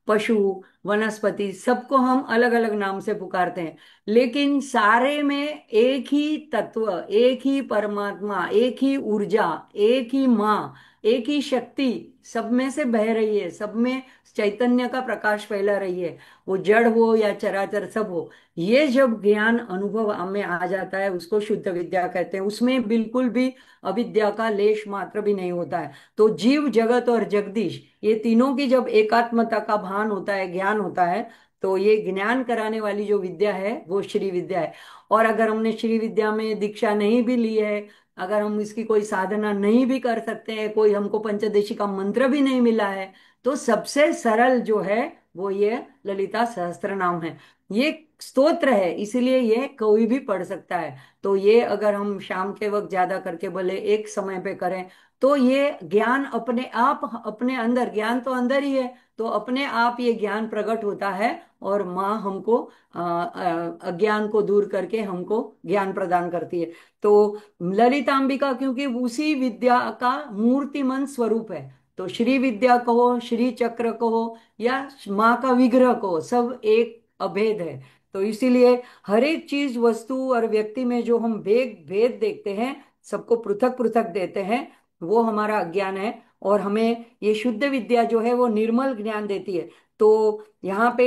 पशु, वनस्पति, सबको हम अलग अलग नाम से पुकारते हैं। लेकिन सारे में एक ही तत्व, एक ही परमात्मा, एक ही ऊर्जा, एक ही माँ, एक ही शक्ति सब में से बह रही है, सब में चैतन्य का प्रकाश फैला रही है। वो जड़ हो या चराचर सब हो, ये जब ज्ञान अनुभव हमें आ जाता है उसको शुद्ध विद्या कहते हैं। उसमें बिल्कुल भी अविद्या का लेश मात्र भी नहीं होता है। तो जीव जगत और जगदीश, ये तीनों की जब एकात्मता का भान होता है, ज्ञान होता है, तो ये ज्ञान कराने वाली जो विद्या है वो श्री विद्या है। और अगर हमने श्री विद्या में दीक्षा नहीं भी ली है, अगर हम इसकी कोई साधना नहीं भी कर सकते हैं, कोई हमको पंचदशी का मंत्र भी नहीं मिला है, तो सबसे सरल जो है वो ये ललिता सहस्त्र नाम है। ये स्तोत्र है, इसीलिए ये कोई भी पढ़ सकता है। तो ये अगर हम शाम के वक्त ज्यादा करके बोले एक समय पे करें, तो ये ज्ञान अपने आप, अपने अंदर ज्ञान तो अंदर ही है, तो अपने आप ये ज्ञान प्रकट होता है। और माँ हमको अज्ञान को दूर करके हमको ज्ञान प्रदान करती है। तो ललितांबिका क्योंकि उसी विद्या का मूर्तिमंत स्वरूप है, तो श्री विद्या कहो, श्री चक्र कहो, या माँ का विग्रह कहो, सब एक अभेद है। तो इसीलिए हर एक चीज, वस्तु और व्यक्ति में जो हम भेद भेद देखते हैं, सबको पृथक पृथक देते हैं, वो हमारा अज्ञान है। और हमें ये शुद्ध विद्या जो है वो निर्मल ज्ञान देती है। तो यहाँ पे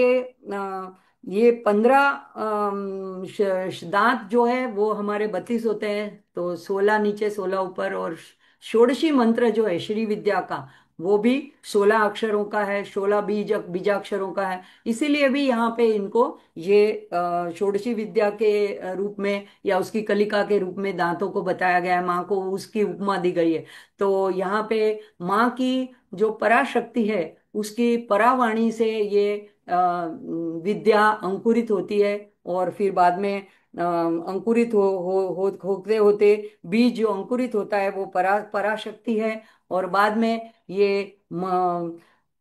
ये 15 दांत जो है वो हमारे 32 होते हैं, तो 16 नीचे 16 ऊपर। और षोडशी मंत्र जो है श्री विद्या का, वो भी 16 अक्षरों का है, 16 बीजाक्षरों का है। इसीलिए भी यहाँ पे इनको ये षोडशी विद्या के रूप में या उसकी कलिका के रूप में दांतों को बताया गया है, माँ को उसकी उपमा दी गई है। तो यहाँ पे माँ की जो पराशक्ति है, उसकी परावाणी से ये विद्या अंकुरित होती है। और फिर बाद में अंकुरित होते होते बीज जो अंकुरित होता है वो पराशक्ति है। और बाद में ये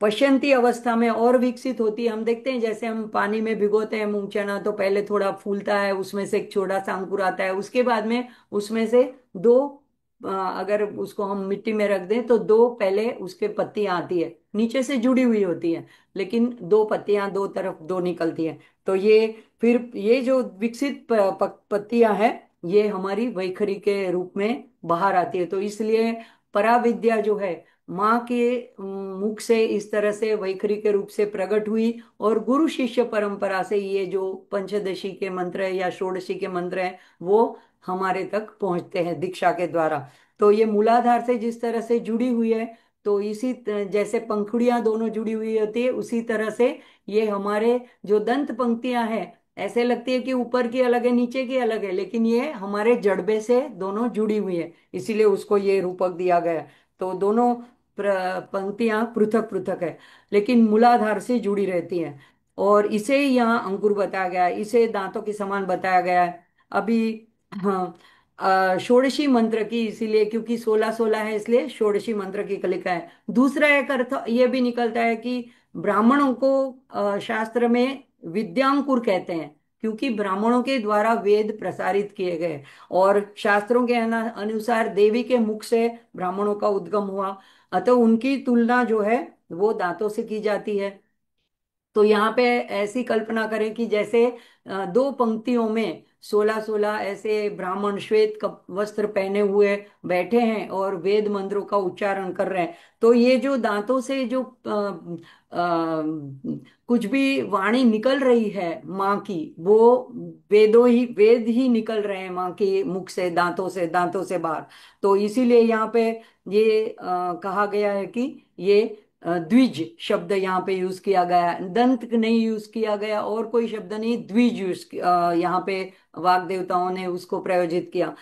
पश्यंती अवस्था में और विकसित होती है। हम देखते हैं जैसे हम पानी में भिगोते हैं मूंग चना, तो पहले थोड़ा फूलता है, उसमें से एक छोटा सा अंकुर आता है, उसके बाद में उसमें से दो, अगर उसको हम मिट्टी में रख दें तो दो पहले उसके पत्तियां आती है, नीचे से जुड़ी हुई होती है, लेकिन दो पत्तियां दो तरफ दो निकलती हैं। तो ये फिर ये जो विकसित पत्तियां हैं, ये हमारी वैखरी के रूप में बाहर आती है। तो इसलिए पराविद्या जो है माँ के मुख से इस तरह से वैखरी के रूप से प्रकट हुई, और गुरु शिष्य परंपरा से ये जो पंचदशी के मंत्र है या षोडशी के मंत्र हैं, वो हमारे तक पहुंचते हैं दीक्षा के द्वारा। तो ये मूलाधार से जिस तरह से जुड़ी हुई है, तो इसी जैसे पंखुड़ियां दोनों जुड़ी हुई होती है, उसी तरह से ये हमारे जो दंत पंक्तियां हैं, ऐसे लगती है कि ऊपर की अलग है नीचे की अलग है, लेकिन ये हमारे जड़बे से दोनों जुड़ी हुई है, इसीलिए उसको ये रूपक दिया गया है। तो दोनों पंक्तियां पृथक पृथक है, लेकिन मूलाधार से जुड़ी रहती हैं। और इसे ही यहाँ अंकुर बताया गया है, इसे दांतों के समान बताया गया है। अभी हाँ, षोडशी मंत्र की इसीलिए क्योंकि 16 16 है, इसलिए षोडशी मंत्र की कलिका है। दूसरा एक अर्थ ये भी निकलता है कि ब्राह्मणों को शास्त्र में विद्यांकुर कहते हैं, क्योंकि ब्राह्मणों के द्वारा वेद प्रसारित किए गए, और शास्त्रों के अनुसार देवी के मुख से ब्राह्मणों का उद्गम हुआ, अतः उनकी तुलना जो है वो दांतों से की जाती है। तो यहाँ पे ऐसी कल्पना करें कि जैसे दो पंक्तियों में 16 16 ऐसे ब्राह्मण श्वेत वस्त्र पहने हुए बैठे हैं और वेद मंत्रों का उच्चारण कर रहे हैं। तो ये जो दांतों से जो कुछ भी वाणी निकल रही है माँ की, वो वेद ही निकल रहे हैं माँ के मुख से, दांतों से बाहर। तो इसीलिए यहाँ पे ये कहा गया है कि ये द्विज शब्द यहाँ पे यूज किया गया है, दंत नहीं यूज किया गया, और कोई शब्द नहीं, द्विज यहाँ पे वाग देवताओं ने उसको प्रयोजित किया।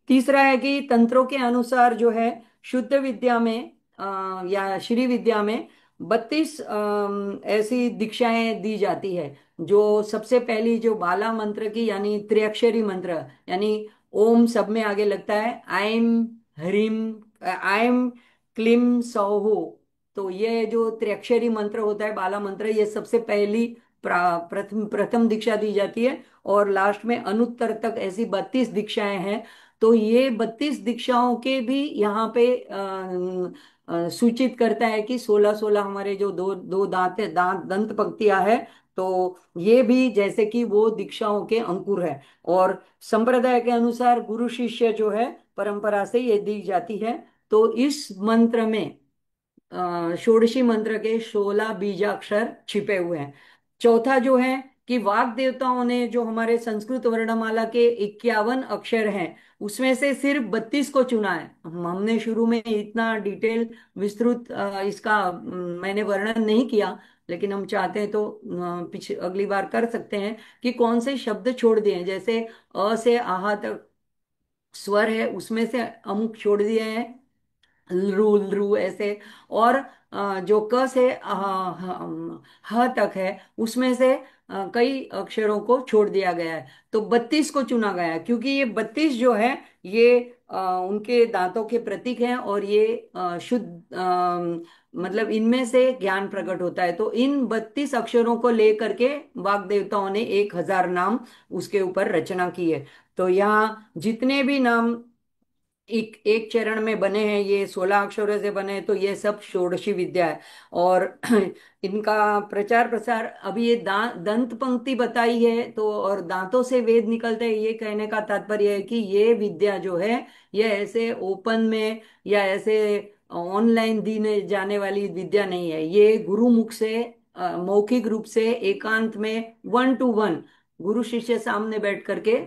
तीसरा है कि तंत्रों के अनुसार जो है शुद्ध विद्या में या श्री विद्या में 32 ऐसी दीक्षाएं दी जाती है। जो सबसे पहली जो बाला मंत्र की, यानी त्रिअक्षरी मंत्र, यानी ओम सब में आगे लगता है, आइम ह्रीम आइम क्लीम सौहु। तो ये जो त्रिअक्षरी मंत्र होता है बाला मंत्र, ये सबसे पहली प्रथम प्रथम दीक्षा दी जाती है। और लास्ट में अनुत्तर तक ऐसी 32 दीक्षाएं हैं। तो ये 32 दीक्षाओं के भी यहाँ पे सूचित करता है कि 16 16 हमारे जो दो दो दंत पंक्तियां है, तो ये भी जैसे कि वो दीक्षाओं के अंकुर है। और संप्रदाय के अनुसार गुरु शिष्य जो है परंपरा से ये दी जाती है। तो इस मंत्र में षोडशी मंत्र के 16 बीजाक्षर छिपे हुए हैं। चौथा जो है कि वाग देवताओं ने जो हमारे संस्कृत वर्णमाला के 51 अक्षर हैं, उसमें से सिर्फ 32 को चुना है। हमने शुरू में इतना डिटेल विस्तृत इसका मैंने वर्णन नहीं किया, लेकिन हम चाहते हैं तो पीछे अगली बार कर सकते हैं कि कौन से शब्द छोड़ दिए हैं। जैसे अ से आहा तक स्वर है, उसमें से अमुक छोड़ दिए हैं, रू रू ऐसे। और जो क से ह तक है, उसमें से कई अक्षरों को छोड़ दिया गया है। तो 32 को चुना गया है, क्योंकि ये 32 जो है ये उनके दांतों के प्रतीक हैं, और ये शुद्ध मतलब इनमें से ज्ञान प्रकट होता है। तो इन 32 अक्षरों को लेकर के वाग देवताओं ने 1000 नाम उसके ऊपर रचना की है। तो यहाँ जितने भी नाम एक एक चरण में बने हैं, ये 16 अक्षरों से बने हैं, तो ये सब षोडशी विद्या है। और इनका प्रचार प्रसार, अभी ये दंत पंक्ति बताई है तो, और दांतों से वेद निकलते हैं, ये कहने का तात्पर्य है कि ये विद्या जो है ये ऐसे ओपन में या ऐसे ऑनलाइन दी जाने वाली विद्या नहीं है। ये गुरुमुख से मौखिक रूप से एकांत में 1 to 1 गुरु शिष्य सामने बैठ करके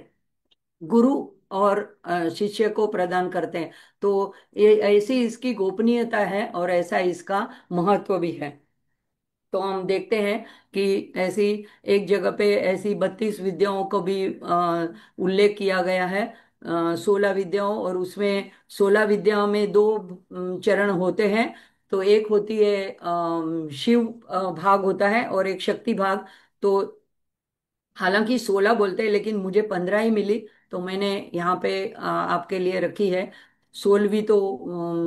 गुरु और शिष्य को प्रदान करते हैं। तो ये ऐसी इसकी गोपनीयता है और ऐसा इसका महत्व भी है। तो हम देखते हैं कि ऐसी एक जगह पे ऐसी 32 विद्याओं को भी उल्लेख किया गया है। 16 विद्याओं, और उसमें 16 विद्याओं में दो चरण होते हैं। तो एक होती है शिव भाग होता है, और एक शक्ति भाग। तो हालांकि 16 बोलते हैं, लेकिन मुझे 15 ही मिली, तो मैंने यहाँ पे आपके लिए रखी है। 16वीं तो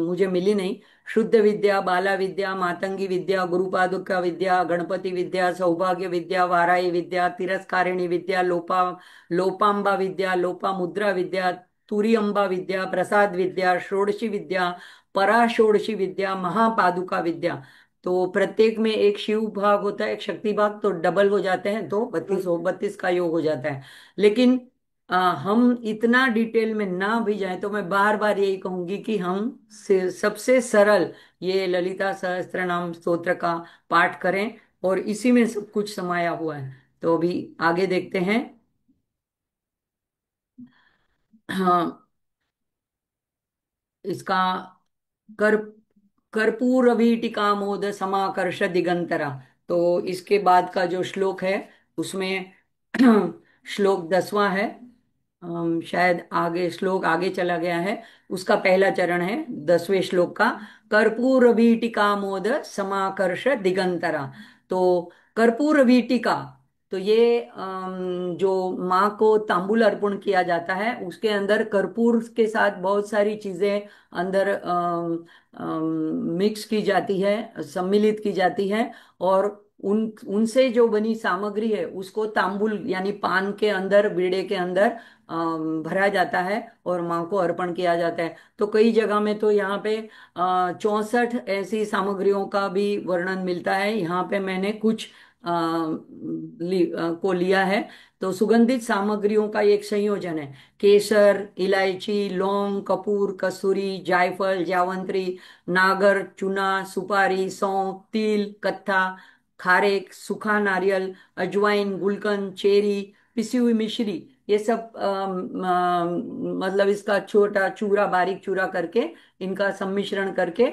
मुझे मिली नहीं। शुद्ध विद्या, बाला विद्या, मातंगी विद्या, गुरुपादुका विद्या, गणपति विद्या, सौभाग्य विद्या, वाराही विद्या, तिरस्कारिणी विद्या, लोपाम्बा विद्या, लोपामुद्रा विद्या, तुरीअंबा विद्या, प्रसाद विद्या, षोडशी विद्या, पराषोडशी विद्या, महापादुका विद्या। तो प्रत्येक में एक शिव भाग होता है, एक शक्ति भाग, तो डबल हो जाते हैं, तो 32 का योग हो जाता है। लेकिन हम इतना डिटेल में ना भी जाएं, तो मैं बार बार यही कहूंगी कि हम सबसे सरल ये ललिता सहस्त्र नाम स्तोत्र का पाठ करें, और इसी में सब कुछ समाया हुआ है। तो अभी आगे देखते हैं। हाँ, इसका कर कर्पूरवीटिकामोद समाकर्ष दिगंतरा। तो इसके बाद का जो श्लोक है उसमें श्लोक 10वां है। शायद आगे श्लोक आगे चला गया है। उसका पहला चरण है 10वें श्लोक का। कर्पूर वीटिका मोद समाकर्ष दिगंतरा। तो कर्पूर वीटिका, तो ये जो माँ को तांबूल अर्पण किया जाता है, उसके अंदर कर्पूर के साथ बहुत सारी चीजें अंदर मिक्स की जाती है, सम्मिलित की जाती है। और उनसे जो बनी सामग्री है उसको तांबुल यानी पान के अंदर, बीड़े के अंदर भरा जाता है और माँ को अर्पण किया जाता है। तो कई जगह में तो यहाँ पे 64 ऐसी सामग्रियों का भी वर्णन मिलता है। यहाँ पे मैंने कुछ को लिया है। तो सुगंधित सामग्रियों का एक संयोजन है। केसर, इलायची, लौंग, कपूर, कसूरी, जायफल, जावंत्री, नागर, चूना, सुपारी, सौंफ, तिल, कत्था, खारेक, सूखा नारियल, अजवाइन, गुलकंद, चेरी, पिसी हुई मिश्री, ये सब मतलब इसका छोटा चूरा, बारीक चूरा करके इनका सम्मिश्रण करके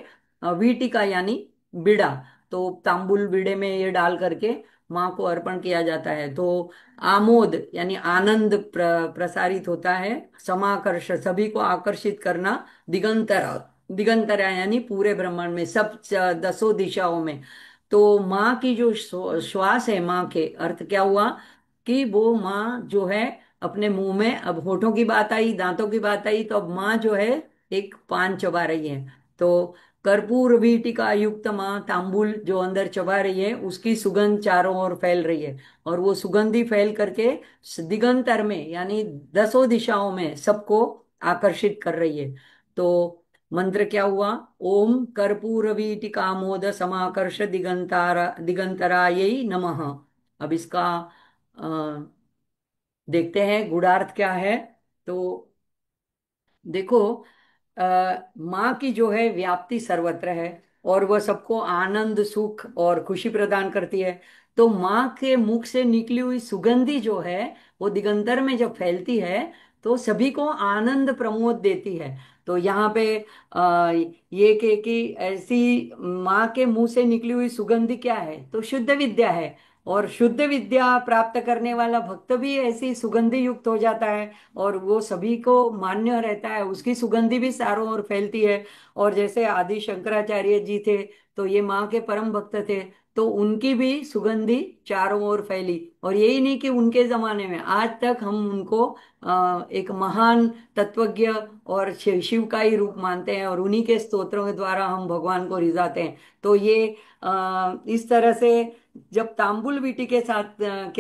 वीटिका यानी बिड़ा, तो तांबुल बीड़े में ये डाल करके माँ को अर्पण किया जाता है। तो आमोद यानी आनंद प्रसारित होता है। समाकर्ष सभी को आकर्षित करना। दिगंतरा, दिगंतरा यानी पूरे ब्रह्मांड में, सब 10 दिशाओं में। तो माँ की जो श्वास है, माँ के अर्थ क्या हुआ कि वो माँ जो है अपने मुंह में, अब होठों की बात आई, दांतों की बात आई, तो अब माँ जो है एक पान चबा रही है। तो कर्पूर वीटिका युक्त माँ तांबुल जो अंदर चबा रही है, उसकी सुगंध चारों ओर फैल रही है। और वो सुगंधी फैल करके दिगंतर में यानी 10 दिशाओं में सबको आकर्षित कर रही है। तो मंत्र क्या हुआ? ओम कर्पूर वीटिका मोद समाकर्ष दिगंतारा दिगंतरायै नमः। अब इसका अ, देखते हैं गुणार्थ क्या है। तो देखो, माँ की जो है व्याप्ति सर्वत्र है, और वह सबको आनंद, सुख और खुशी प्रदान करती है। तो माँ के मुख से निकली हुई सुगंधि जो है वो दिगंतर में जब फैलती है तो सभी को आनंद प्रमोद देती है। तो यहाँ पे ये कि ऐसी माँ के मुंह से निकली हुई सुगंधि क्या है, तो शुद्ध विद्या है। और शुद्ध विद्या प्राप्त करने वाला भक्त भी ऐसी सुगंधि युक्त हो जाता है, और वो सभी को मान्य रहता है, उसकी सुगंधि भी चारों ओर फैलती है। और जैसे आदि शंकराचार्य जी थे, तो ये माँ के परम भक्त थे, तो उनकी भी सुगंधि चारों ओर फैली। और यही नहीं कि उनके जमाने में, आज तक हम उनको एक महान तत्वज्ञ और शिव का ही रूप मानते हैं, और उन्हीं के स्तोत्रों के द्वारा हम भगवान को रिझाते हैं। तो ये इस तरह से जब तांबुल वीटी के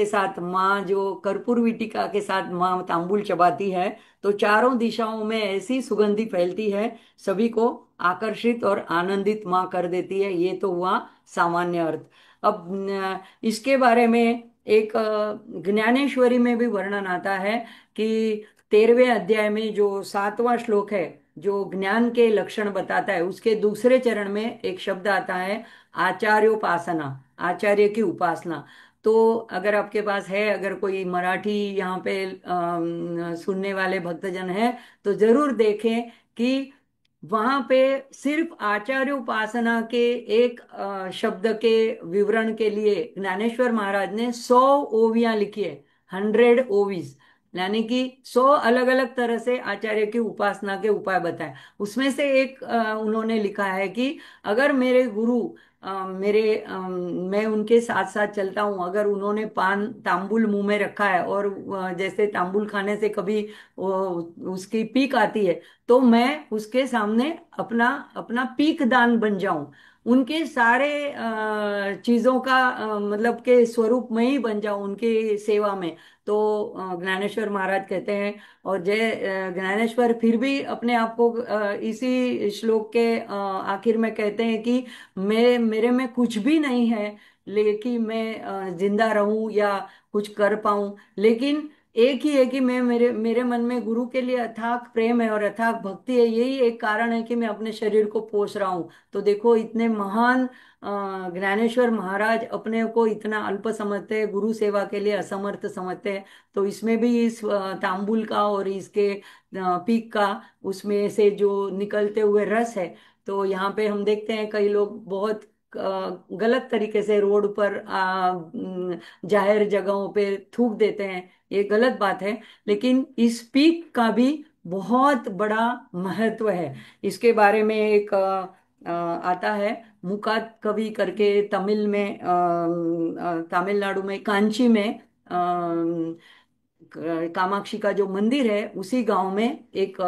साथ माँ जो कर्पूर वीटिका के साथ माँ तांबुल चबाती है, तो चारों दिशाओं में ऐसी सुगंधि फैलती है, सभी को आकर्षित और आनंदित माँ कर देती है। ये तो हुआ सामान्य अर्थ। अब इसके बारे में एक ज्ञानेश्वरी में भी वर्णन आता है कि 13वें अध्याय में जो 7वां श्लोक है, जो ज्ञान के लक्षण बताता है, उसके दूसरे चरण में एक शब्द आता है, आचार्योपासना, आचार्य की उपासना। तो अगर आपके पास है, अगर कोई मराठी यहाँ पे सुनने वाले भक्तजन है, तो जरूर देखें कि वहां पे सिर्फ आचार्य उपासना के एक शब्द के विवरण के लिए ज्ञानेश्वर महाराज ने 100 ओवियां लिखी है, 100 ओवीज, यानी कि 100 अलग अलग तरह से आचार्य की उपासना के उपाय बताए। उसमें से एक उन्होंने लिखा है कि अगर मेरे गुरु मैं उनके साथ साथ चलता हूँ, अगर उन्होंने पान तांबुल मुंह में रखा है, और जैसे तांबुल खाने से कभी उसकी पीक आती है, तो मैं उसके सामने अपना अपना पीक दान बन जाऊं, उनके सारे चीजों का मतलब के स्वरूप में ही बन जाऊं उनकी सेवा में। तो ज्ञानेश्वर महाराज कहते हैं, और जय ज्ञानेश्वर फिर भी अपने आप को इसी श्लोक के आखिर में कहते हैं कि मेरे में कुछ भी नहीं है, लेकिन मैं जिंदा रहूं या कुछ कर पाऊं, लेकिन एक ही है कि मैं मेरे मेरे मन में गुरु के लिए अथाक प्रेम है और अथाक भक्ति है, यही एक कारण है कि मैं अपने शरीर को पोष रहा हूँ। तो देखो, इतने महान ज्ञानेश्वर महाराज अपने को इतना अल्प समझते हैं, गुरु सेवा के लिए असमर्थ समझते हैं। तो इसमें भी इस तांबुल का और इसके पीक का, उसमें से जो निकलते हुए रस है, तो यहाँ पे हम देखते हैं कई लोग बहुत गलत तरीके से रोड पर जाहिर जगहों पे थूक देते हैं, ये गलत बात है। लेकिन इस पीक का भी बहुत बड़ा महत्व है। इसके बारे में एक आता है, मुका कवि करके, तमिल में तमिलनाडु में कांची में कामाक्षी का जो मंदिर है, उसी गांव में एक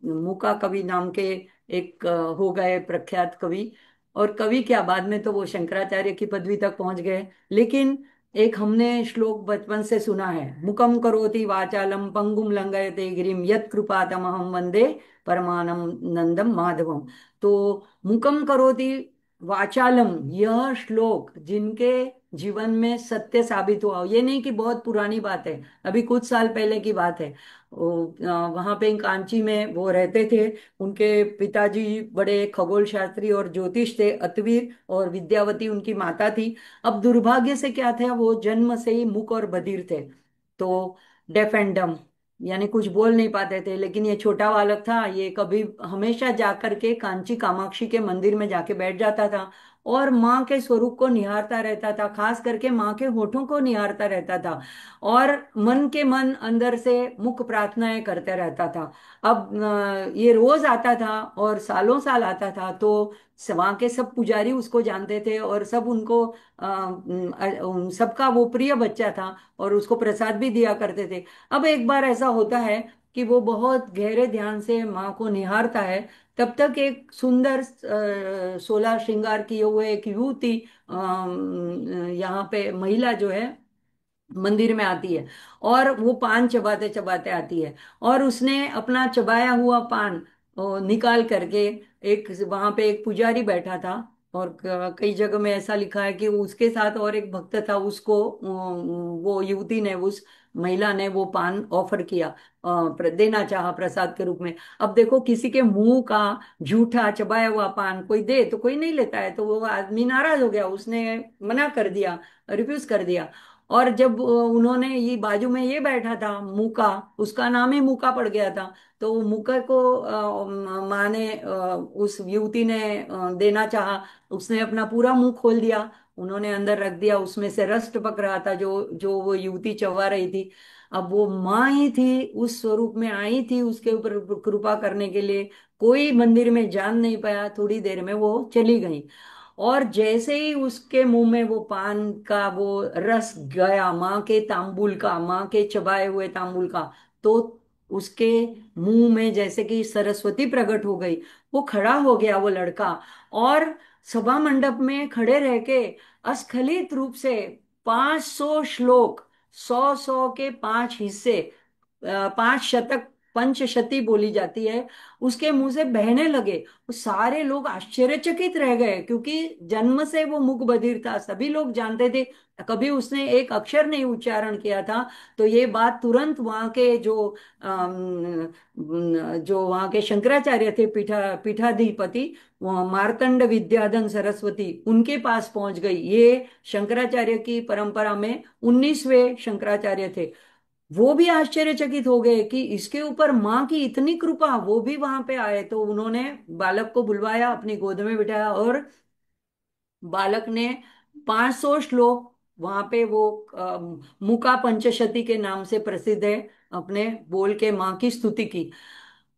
मूका कवि नाम के एक हो गए प्रख्यात कवि। और कवि क्या, बाद में तो वो शंकराचार्य की पदवी तक पहुंच गए। लेकिन एक हमने श्लोक बचपन से सुना है, मुकम करोति वाचालम पंगुम लंघयते गिरिम यत् कृपातमहं वंदे परमानंदम माधवम। तो मुकम करोति वाचालम, यह श्लोक जिनके जीवन में सत्य साबित हुआ, ये नहीं कि बहुत पुरानी बात है, अभी कुछ साल पहले की बात है। वहां पे कांची में वो रहते थे, उनके पिताजी बड़े खगोल शास्त्री और ज्योतिष थे, अतवीर, और विद्यावती उनकी माता थी। अब दुर्भाग्य से क्या था, वो जन्म से ही मूक और बधिर थे, तो डेफ एंड डम, यानी कुछ बोल नहीं पाते थे। लेकिन ये छोटा बालक था, ये कभी हमेशा जाकर के कांची कामाक्षी के मंदिर में जाके बैठ जाता था, और माँ के स्वरूप को निहारता रहता था, खास करके माँ के होठों को निहारता रहता था, और मन के मन अंदर से मुख प्रार्थनाएं करते रहता था। अब ये रोज आता था और सालों साल आता था, तो वहाँ के सब पुजारी उसको जानते थे, और सब उनको सबका वो प्रिय बच्चा था, और उसको प्रसाद भी दिया करते थे। अब एक बार ऐसा होता है कि वो बहुत गहरे ध्यान से माँ को निहारता है, तब तक एक सुंदर 16 श्रृंगार किए हुए एक युवती यहाँ पे महिला जो है मंदिर में आती है, और वो पान चबाते चबाते आती है, और उसने अपना चबाया हुआ पान निकाल करके, एक वहां पे एक पुजारी बैठा था, और कई जगह में ऐसा लिखा है कि उसके साथ और एक भक्त था, उसको वो युवती ने, उस महिला ने वो पान ऑफर किया, देना चाहा प्रसाद के रूप में। अब देखो, किसी के मुंह का झूठा चबाया हुआ पान कोई दे तो कोई नहीं लेता है, तो वो आदमी नाराज हो गया, उसने मना कर दिया, रिफ्यूज कर दिया। और जब उन्होंने, ये बाजू में ये बैठा था मूका, उसका नाम ही मूका पड़ गया था, तो मुका को माँ ने उस युवती ने देना चाहा। उसने अपना पूरा मुंह खोल दिया, उन्होंने अंदर रख दिया, उसमें से रस टपक रहा था जो जो वो युवती चबा रही थी। अब वो माँ ही थी, उस स्वरूप में आई थी उसके ऊपर कृपा करने के लिए। कोई मंदिर में जान नहीं पाया, थोड़ी देर में वो चली गई। और जैसे ही उसके मुंह में वो पान का वो रस गया, माँ के तांबुल का, माँ के चबाए हुए तांबुल का, तो उसके मुंह में जैसे कि सरस्वती प्रकट हो गई। वो खड़ा हो गया वो लड़का, और सभा मंडप में खड़े रह के अस्खलित रूप से 500 श्लोक, 100 100 के 5 हिस्से, 5 शतक, पंचशती बोली जाती है, उसके मुंह से बहने लगे। वो सारे लोग आश्चर्यचकित रह गए, क्योंकि जन्म से वो मूक बधिर था, सभी लोग जानते थे, कभी उसने एक अक्षर नहीं उच्चारण किया था। तो ये बात तुरंत वहाँ के जो वहाँ के शंकराचार्य थे, पीठाधिपति, वो मार्तंड विद्याधन सरस्वती, उनके पास पहुंच गई। ये शंकराचार्य की परंपरा में 19वें शंकराचार्य थे। वो भी आश्चर्यचकित हो गए कि इसके ऊपर माँ की इतनी कृपा। वो भी वहां पे आए, तो उन्होंने बालक को बुलवाया, अपनी गोद में बिठाया, और बालक ने 500 श्लोक वहां पे वो मुका पंचशती के नाम से प्रसिद्ध है, अपने बोल के माँ की स्तुति की।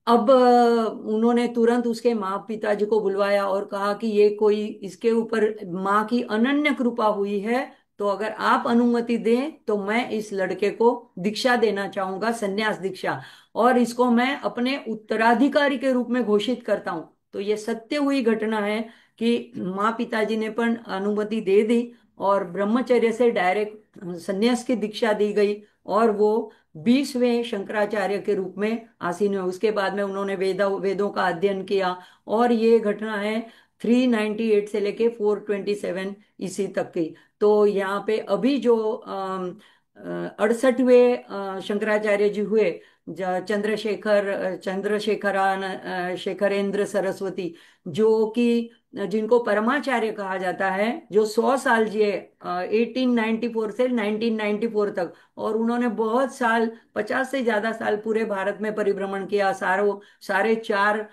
अब उन्होंने तुरंत उसके माँ पिताजी को बुलवाया और कहा कि ये कोई, इसके ऊपर माँ की अनन्य कृपा हुई है, तो अगर आप अनुमति दें तो मैं इस लड़के को दीक्षा देना चाहूंगा, संन्यास दीक्षा, और इसको मैं अपने उत्तराधिकारी के रूप में घोषित करता हूं। तो ये सत्य हुई घटना है कि माँ पिताजी ने पण अनुमति दे दी, और ब्रह्मचर्य से डायरेक्ट संन्यास की दीक्षा दी गई, और वो 20वें शंकराचार्य के रूप में आसीन हुए। उसके बाद में उन्होंने वेदों का अध्ययन किया। और ये घटना है 398 से लेके 427 इसी तक की। तो यहाँ पे अभी जो 68वें शंकराचार्य जी हुए, शेखरेंद्र सरस्वती, जो कि जिनको परमाचार्य कहा जाता है, जो 100 साल जिए, 1894 से 1994 तक। और उन्होंने बहुत साल, 50 से ज्यादा साल पूरे भारत में परिभ्रमण किया, सारे चार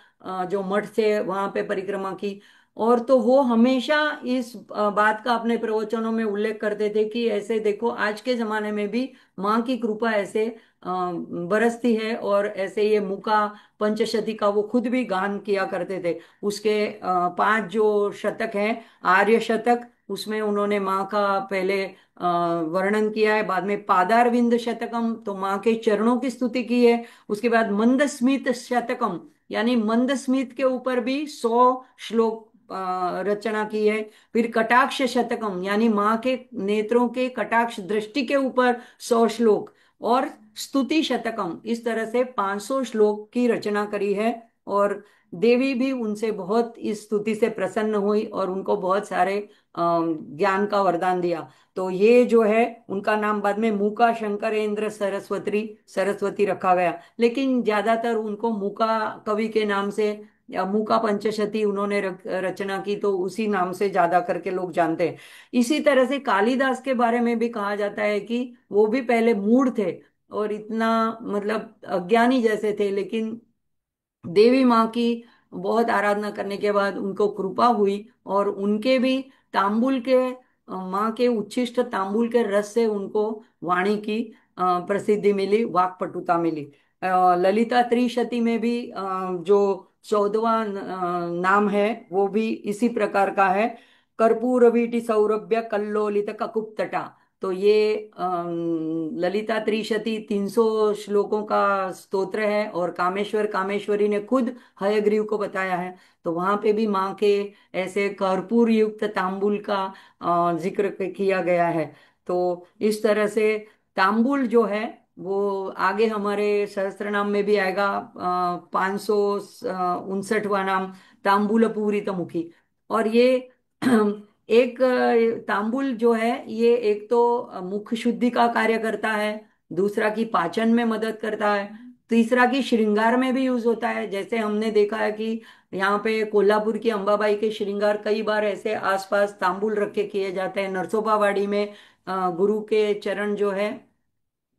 जो मठ थे वहां पे परिक्रमा की। और तो वो हमेशा इस बात का अपने प्रवचनों में उल्लेख करते थे कि ऐसे देखो, आज के जमाने में भी माँ की कृपा ऐसे बरसती है। और ऐसे ये मुका पंचशती का वो खुद भी गान किया करते थे। उसके 5 जो शतक हैं, आर्य शतक, उसमें उन्होंने माँ का पहले वर्णन किया है। बाद में पादारविंद शतकम, तो माँ के चरणों की स्तुति की है। उसके बाद मंदस्मित शतकम, यानी मंदस्मित के ऊपर भी 100 श्लोक रचना की है। फिर कटाक्ष शतकम, यानी माँ के नेत्रों के कटाक्ष दृष्टि के ऊपर 100 श्लोक। और स्तुति शतकम, इस तरह से 500 श्लोक की रचना करी है। और देवी भी उनसे बहुत इस स्तुति से प्रसन्न हुई और उनको बहुत सारे ज्ञान का वरदान दिया। तो ये जो है, उनका नाम बाद में मूका शंकरेंद्र सरस्वती सरस्वती रखा गया। लेकिन ज्यादातर उनको मूका कवि के नाम से, या मूका पंचशती उन्होंने रचना की, तो उसी नाम से ज्यादा करके लोग जानते हैं। इसी तरह से कालिदास के बारे में भी कहा जाता है कि वो भी पहले मूढ़ थे, और इतना मतलब अज्ञानी जैसे थे, लेकिन देवी माँ की बहुत आराधना करने के बाद उनको कृपा हुई, और उनके भी तांबुल के माँ के उच्छिष्ट तांबुल के रस से उनको वाणी की प्रसिद्धि मिली, वाक्पटुता मिली। ललिता त्रिशती में भी जो 14वां नाम है, वो भी इसी प्रकार का है, कर्पूर वीटी सौरभ्य कल्लोलित ककुप्तटा। तो ये ललिता त्रिशती 300 श्लोकों का स्तोत्र है, और कामेश्वर कामेश्वरी ने खुद हयग्रीव को बताया है। तो वहां पे भी माँ के ऐसे कर्पूर युक्त तांबुल का जिक्र किया गया है। तो इस तरह से तांबुल जो है, वो आगे हमारे सहस्त्र नाम में भी आएगा। 559वां नाम तांबुल पूरित मुखी। और ये एक तांबुल जो है, ये एक तो मुख शुद्धि का कार्य करता है, दूसरा की पाचन में मदद करता है, तीसरा की श्रृंगार में भी यूज होता है। जैसे हमने देखा है कि यहाँ पे कोल्हापुर की अंबाबाई के श्रृंगार कई बार ऐसे आसपास तांबुल रख के किए जाते हैं। नरसोबावाड़ी में गुरु के चरण जो है,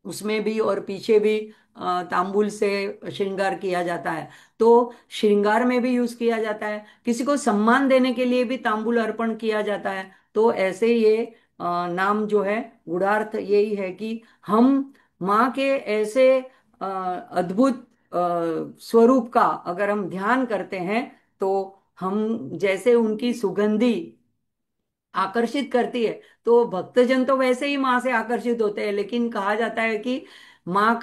उसमें भी और पीछे भी तांबुल से श्रृंगार किया जाता है। तो श्रृंगार में भी यूज किया जाता है, किसी को सम्मान देने के लिए भी तांबुल अर्पण किया जाता है। तो ऐसे ये नाम जो है, गूढ़ार्थ यही है कि हम माँ के ऐसे अद्भुत स्वरूप का अगर हम ध्यान करते हैं, तो हम जैसे उनकी सुगंधि आकर्षित करती है, तो भक्तजन तो वैसे ही माँ से आकर्षित होते हैं, लेकिन कहा जाता है कि माँ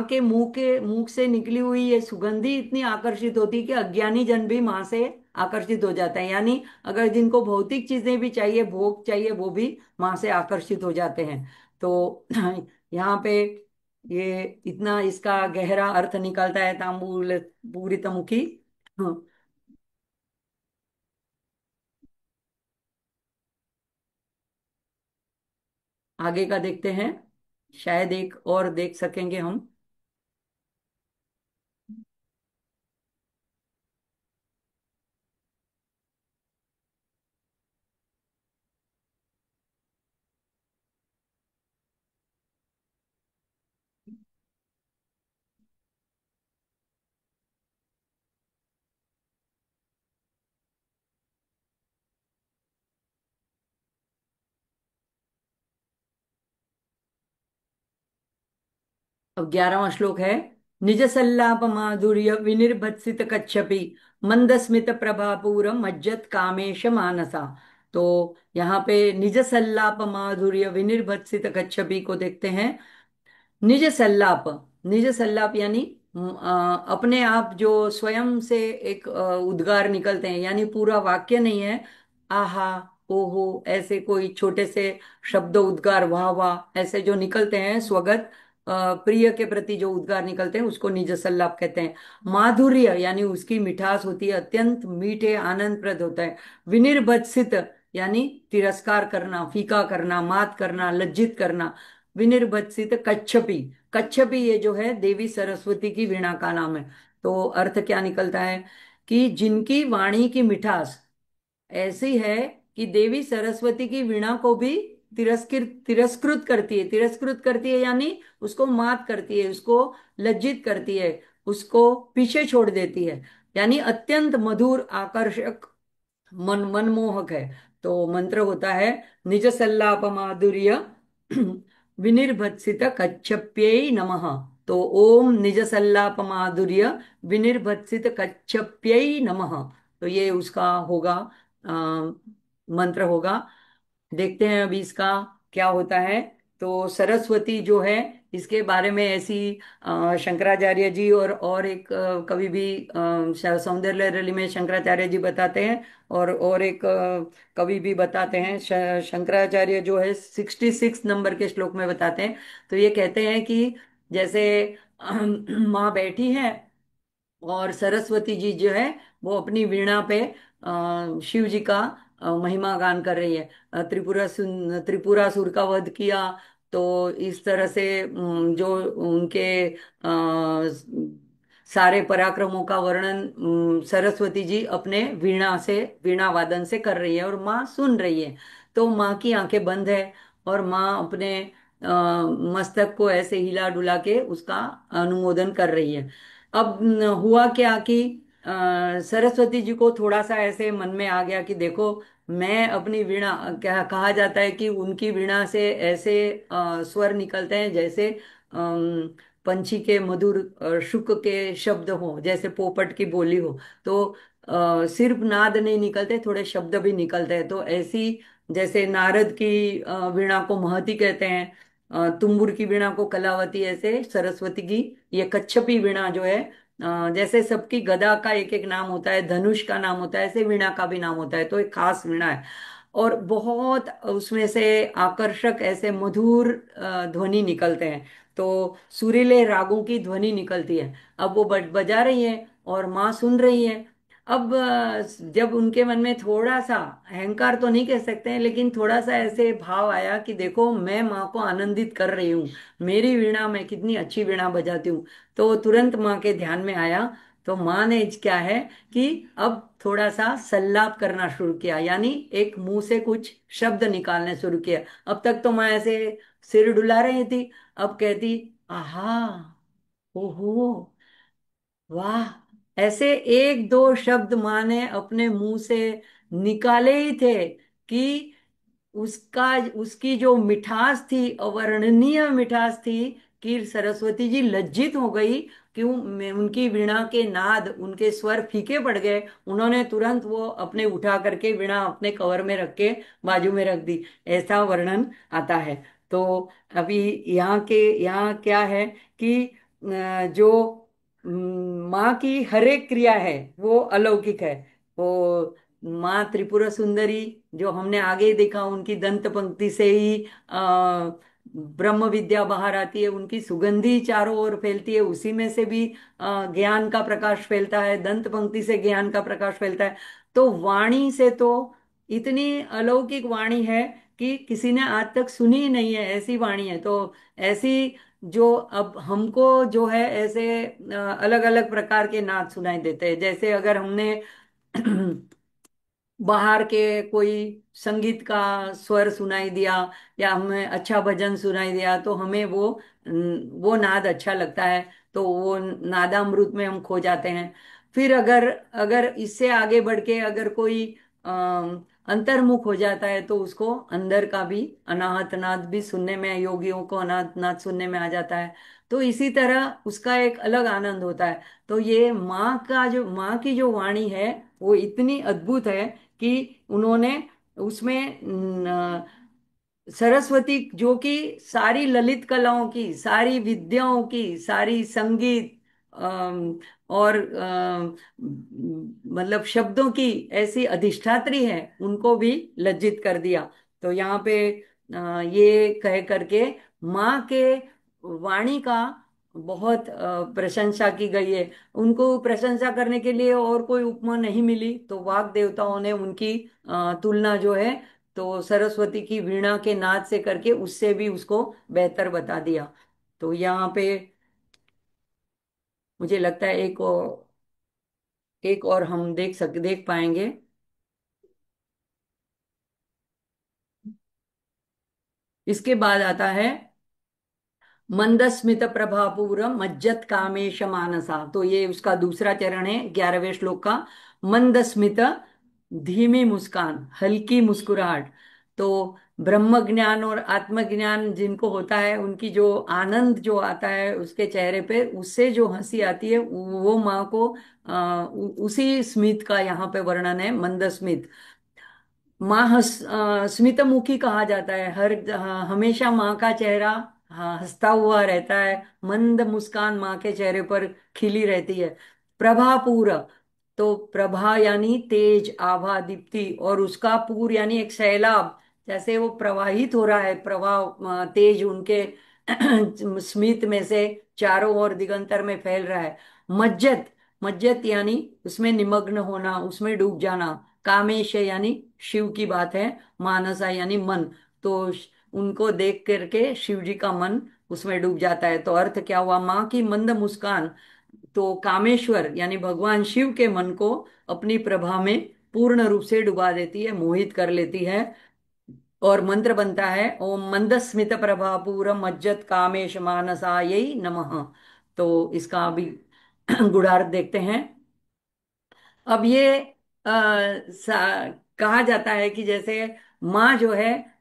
के मुंह से निकली हुई ये सुगंधि इतनी आकर्षित होती है कि अज्ञानी जन भी माँ से आकर्षित हो जाते हैं। यानी अगर जिनको भौतिक चीजें भी चाहिए, भोग चाहिए, वो भी माँ से आकर्षित हो जाते हैं। तो यहाँ पे ये इतना इसका गहरा अर्थ निकलता है तांबूल पूरी मुखी। हाँ, आगे का देखते हैं, शायद एक और देख सकेंगे हम। अब 11वां श्लोक है। निज सल्लाप माधुर्य विनिर्भत्सित कच्छपि मंदस्मित प्रभापूर मज्जत कामेश मानसा। तो यहाँ पे निज सल्लाप माधुर्य विनिर्भत्सित कच्छपि को देखते हैं। निज सल्लाप, निज सल्लाप यानी अपने आप जो स्वयं से एक उद्गार निकलते हैं, यानी पूरा वाक्य नहीं है। आहा, ओहो, ऐसे कोई छोटे से शब्द उद्गार, वाह वाह, ऐसे जो निकलते हैं स्वगत, प्रिय के प्रति जो उद्गार निकलते हैं उसको निज सल्लाप कहते हैं। माधुर्य यानी उसकी मिठास होती है, अत्यंत मीठे आनंदप्रद होता है। विनिर्भत्सित यानी तिरस्कार करना, फीका करना, मात करना, लज्जित करना। विनिर्भत्सित कच्छपी, कच्छपी ये जो है देवी सरस्वती की वीणा का नाम है। तो अर्थ क्या निकलता है कि जिनकी वाणी की मिठास ऐसी है कि देवी सरस्वती की वीणा को भी तिरस्कृत तिरस्कृत करती है, तिरस्कृत करती है यानी उसको मात करती है, उसको लज्जित करती है, उसको पीछे छोड़ देती है। यानी अत्यंत मधुर, आकर्षक, मनमोहक है। तो मंत्र होता है, निज सल्लाप माधुर्य विनिर्भत्सित कच्छप्यै नमः। तो ओम निज सल्लाप माधुर्य विनिर्भत्सित कच्छप्यै नमः। तो ये उसका होगा, मंत्र होगा। देखते हैं अभी इसका क्या होता है। तो सरस्वती जो है, इसके बारे में ऐसी शंकराचार्य जी और एक कवि भी सौंदर्य लहरी में शंकराचार्य जी बताते हैं, और एक कवि भी बताते हैं। शंकराचार्य जो है 66 नंबर के श्लोक में बताते हैं। तो ये कहते हैं कि जैसे माँ बैठी है और सरस्वती जी जो है वो अपनी वीणा पे शिव जी का महिमा गान कर रही है। त्रिपुरासुर का वध किया, तो इस तरह से जो उनके सारे पराक्रमों का वर्णन सरस्वती जी अपने वीणा से, वीणा वादन से कर रही है, और माँ सुन रही है। तो माँ की आंखें बंद है, और माँ अपने मस्तक को ऐसे हिला डुला के उसका अनुमोदन कर रही है। अब हुआ क्या कि सरस्वती जी को थोड़ा सा ऐसे मन में आ गया कि देखो, मैं अपनी वीणा, क्या कहा जाता है कि उनकी वीणा से ऐसे स्वर निकलते हैं जैसे पंछी के मधुर शुक के शब्द हो, जैसे पोपट की बोली हो। तो सिर्फ नाद नहीं निकलते, थोड़े शब्द भी निकलते हैं। तो ऐसी, जैसे नारद की वीणा को महती कहते हैं, तुम्बुर की वीणा को कलावती, ऐसे सरस्वती की ये कच्छपी वीणा जो है, जैसे सबकी गदा का एक एक नाम होता है, धनुष का नाम होता है, ऐसे वीणा का भी नाम होता है। तो एक खास वीणा है, और बहुत उसमें से आकर्षक ऐसे मधुर ध्वनि निकलते हैं। तो सुरीले रागों की ध्वनि निकलती है। अब वो बजा रही है और माँ सुन रही है। अब जब उनके मन में थोड़ा सा, अहंकार तो नहीं कह सकते हैं, लेकिन थोड़ा सा ऐसे भाव आया कि देखो, मैं माँ को आनंदित कर रही हूँ, मेरी वीणा, मैं कितनी अच्छी वीणा बजाती हूँ। तो तुरंत माँ के ध्यान में आया। तो माँ ने क्या है कि अब थोड़ा सा सल्लाप करना शुरू किया, यानी एक मुंह से कुछ शब्द निकालने शुरू किया। अब तक तो माँ ऐसे सिर डुला रही थी। अब कहती, आहा, ओहो, वाह, ऐसे एक दो शब्द माँ ने अपने मुंह से निकाले ही थे कि उसका उसकी जो मिठास थी, अवर्णनीय मिठास थी, कि सरस्वती जी लज्जित हो गई। क्यों, उनकी वीणा के नाद, उनके स्वर फीके पड़ गए। उन्होंने तुरंत वो अपने उठा करके वीणा अपने कवर में रख के बाजू में रख दी। ऐसा वर्णन आता है। तो अभी यहाँ क्या है कि जो माँ की हर एक क्रिया है वो अलौकिक है। वो माँ त्रिपुरा सुंदरी, जो हमने आगे ही देखा, उनकी दंत पंक्ति से ही ब्रह्म विद्या बाहर आती है, उनकी सुगंधी चारों ओर फैलती है, उसी में से भी ज्ञान का प्रकाश फैलता है, दंत पंक्ति से ज्ञान का प्रकाश फैलता है। तो वाणी से तो इतनी अलौकिक वाणी है कि किसी ने आज तक सुनी ही नहीं है, ऐसी वाणी है। तो ऐसी, जो अब हमको जो है ऐसे अलग अलग प्रकार के नाद सुनाई देते हैं। जैसे अगर हमने बाहर के कोई संगीत का स्वर सुनाई दिया, या हमें अच्छा भजन सुनाई दिया, तो हमें वो नाद अच्छा लगता है। तो वो नादामृत में हम खो जाते हैं। फिर अगर अगर इससे आगे बढ़ के अगर कोई अंतर्मुख हो जाता है, तो उसको अंदर का भी अनाहत नाद भी सुनने में, योगियों को अनाहत नाद सुनने में आ जाता है। तो इसी तरह उसका एक अलग आनंद होता है। तो ये माँ की जो वाणी है वो इतनी अद्भुत है कि उन्होंने उसमें सरस्वती, जो कि सारी ललित कलाओं की, सारी विद्याओं की, सारी संगीत और मतलब शब्दों की ऐसी अधिष्ठात्री है, उनको भी लज्जित कर दिया। तो यहाँ पे ये कह करके माँ के वाणी का बहुत प्रशंसा की गई है। उनको प्रशंसा करने के लिए और कोई उपमा नहीं मिली, तो वाग देवताओं ने उनकी तुलना जो है, तो सरस्वती की वीणा के नाद से करके उससे भी उसको बेहतर बता दिया। तो यहाँ पे मुझे लगता है एक और हम देख पाएंगे। इसके बाद आता है मंदस्मित प्रभापूरम मज्जत कामेश मानसा। तो ये उसका दूसरा चरण है 11वें श्लोक का। मंदस्मित, धीमी मुस्कान, हल्की मुस्कुराहट। तो ब्रह्म ज्ञान और आत्मज्ञान जिनको होता है, उनकी जो आनंद जो आता है उसके चेहरे पे, उससे जो हंसी आती है, वो माँ को उसी स्मित का यहाँ पे वर्णन है, मंदस्मित। माँ स्मितमुखी कहा जाता है। हमेशा माँ का चेहरा हंसता हुआ रहता है, मंद मुस्कान माँ के चेहरे पर खिली रहती है। प्रभापूर, तो प्रभा यानी तेज, आभा, दीप्ति, और उसका पूर यानी एक सैलाब, जैसे वो प्रवाहित हो रहा है, प्रवाह तेज उनके स्मित में से चारों ओर दिगंतर में फैल रहा है। मज्जत, मज्जत यानी उसमें निमग्न होना, उसमें डूब जाना। कामेश यानी शिव की बात है। मानसा यानी मन। तो उनको देख करके शिव जी का मन उसमें डूब जाता है। तो अर्थ क्या हुआ, माँ की मंद मुस्कान तो कामेश्वर यानी भगवान शिव के मन को अपनी प्रभा में पूर्ण रूप से डुबा देती है, मोहित कर लेती है। और मंत्र बनता है, ओम मंदस्मित प्रभा पूरम मज्जत कामेश मानसायै नमः। तो इसका अभी गुणार्थ देखते हैं। अब ये कहा जाता है कि जैसे माँ जो है